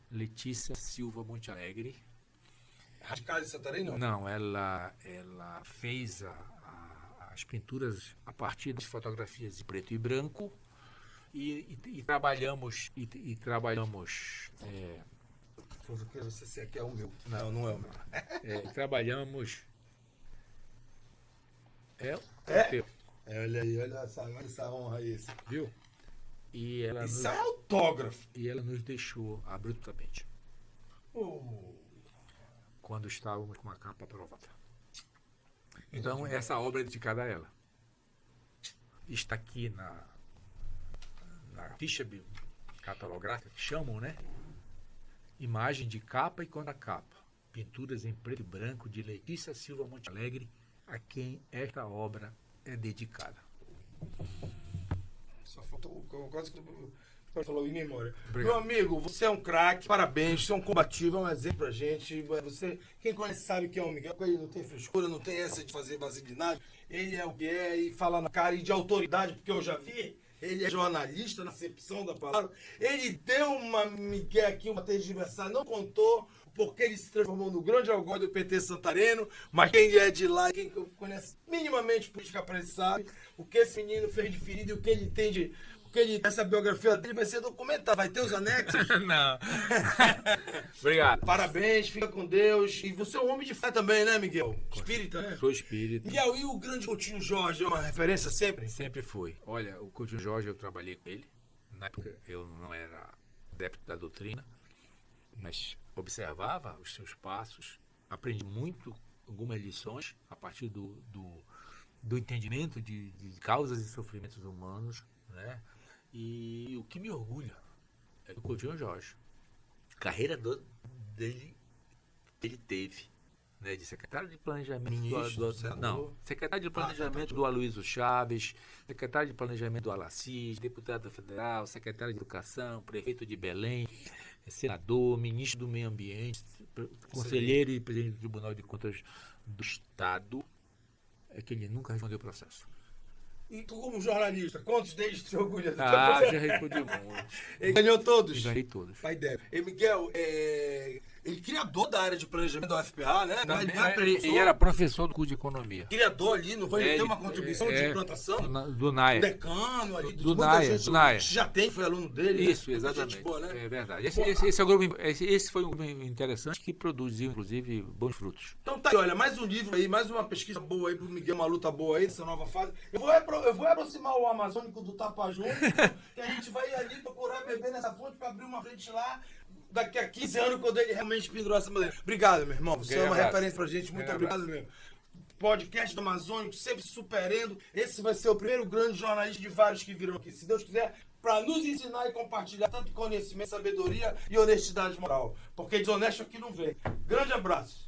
Letícia Silva Monte Alegre. Radicais de Santarém, não? Não, ela fez as pinturas a partir das fotografias em preto e branco e trabalhamos Esse aqui é o meu. Não é o meu. trabalhamos É? Olha aí, olha essa honra aí. viu? E ela Isso é autógrafo. nos deixou abruptamente Oh. quando estávamos com a capa aprovada. Então, essa obra é dedicada a ela. Está aqui na ficha catalográfica, que chamam, né? Imagem de capa e contracapa. Pinturas em preto e branco de Letícia Silva Monte Alegre, a quem esta obra é dedicada. Só faltou quase que tu falou em memória. Obrigado. Meu amigo, você é um craque, parabéns, você é um combativo, é um exemplo pra gente. Você, quem conhece sabe que é o Miguel, ele não tem frescura, não tem essa de fazer vaselidade. Ele é o que é e fala na cara e de autoridade, porque eu já vi. Ele é jornalista na acepção da palavra. Ele deu uma Miguel aqui, uma tergiversação, não contou porque ele se transformou no grande algoz do PT santareno, mas quem é de lá, quem conhece minimamente política para ele sabe o que esse menino fez de ferido e o que ele tem de... Porque essa biografia dele vai ser documentada, vai ter os anexos. Não. Obrigado. Parabéns, fica com Deus. E você é um homem de fé também, né, Miguel? Espírita, né? Sou espírita. Miguel, e o grande Coutinho Jorge é uma referência sempre? Sempre foi. Olha, o Coutinho Jorge, eu trabalhei com ele. Na época eu não era adepto da doutrina, mas observava os seus passos, aprendi muito, algumas lições a partir do entendimento de causas e sofrimentos humanos, né? E o que me orgulha é do Coutinho Jorge. Carreira dele ele teve, né, de secretário de planejamento secretário de planejamento do Aloysio Chaves, secretário de planejamento do Alacis, deputado federal, secretário de educação, prefeito de Belém, senador, ministro do meio ambiente, conselheiro e presidente do Tribunal de Contas do Estado. É que ele nunca respondeu o processo. E tu, como jornalista, quantos deles te orgulha? Já respondi muito. Ele ganhou todos? Ganhei todos. Pai dele. E Miguel, ele criador da área de planejamento da UFPA, né? Ele era professor do curso de economia. Criador ali, não foi? Ele tem uma contribuição de implantação? Do NAIA. Decano ali. Do NAIA. Já tem, foi aluno dele. Isso, exatamente. Gente boa, né? É verdade. Esse foi um grupo interessante que produziu, inclusive, bons frutos. Então tá aí, olha, mais um livro aí, mais uma pesquisa boa aí pro Miguel, uma luta boa aí, dessa nova fase. Eu vou aproximar o Amazônico do Tapajós, que a gente vai ali procurar beber nessa fonte para abrir uma frente lá. Daqui a 15 anos, quando ele realmente pendurou essa bandeira. Obrigado, meu irmão. Você é uma referência pra gente. Muito obrigado mesmo. Podcast do Amazônico, sempre superando. Esse vai ser o primeiro grande jornalista de vários que virão aqui, se Deus quiser, para nos ensinar e compartilhar tanto conhecimento, sabedoria e honestidade moral. Porque desonesto aqui não vem. Grande abraço.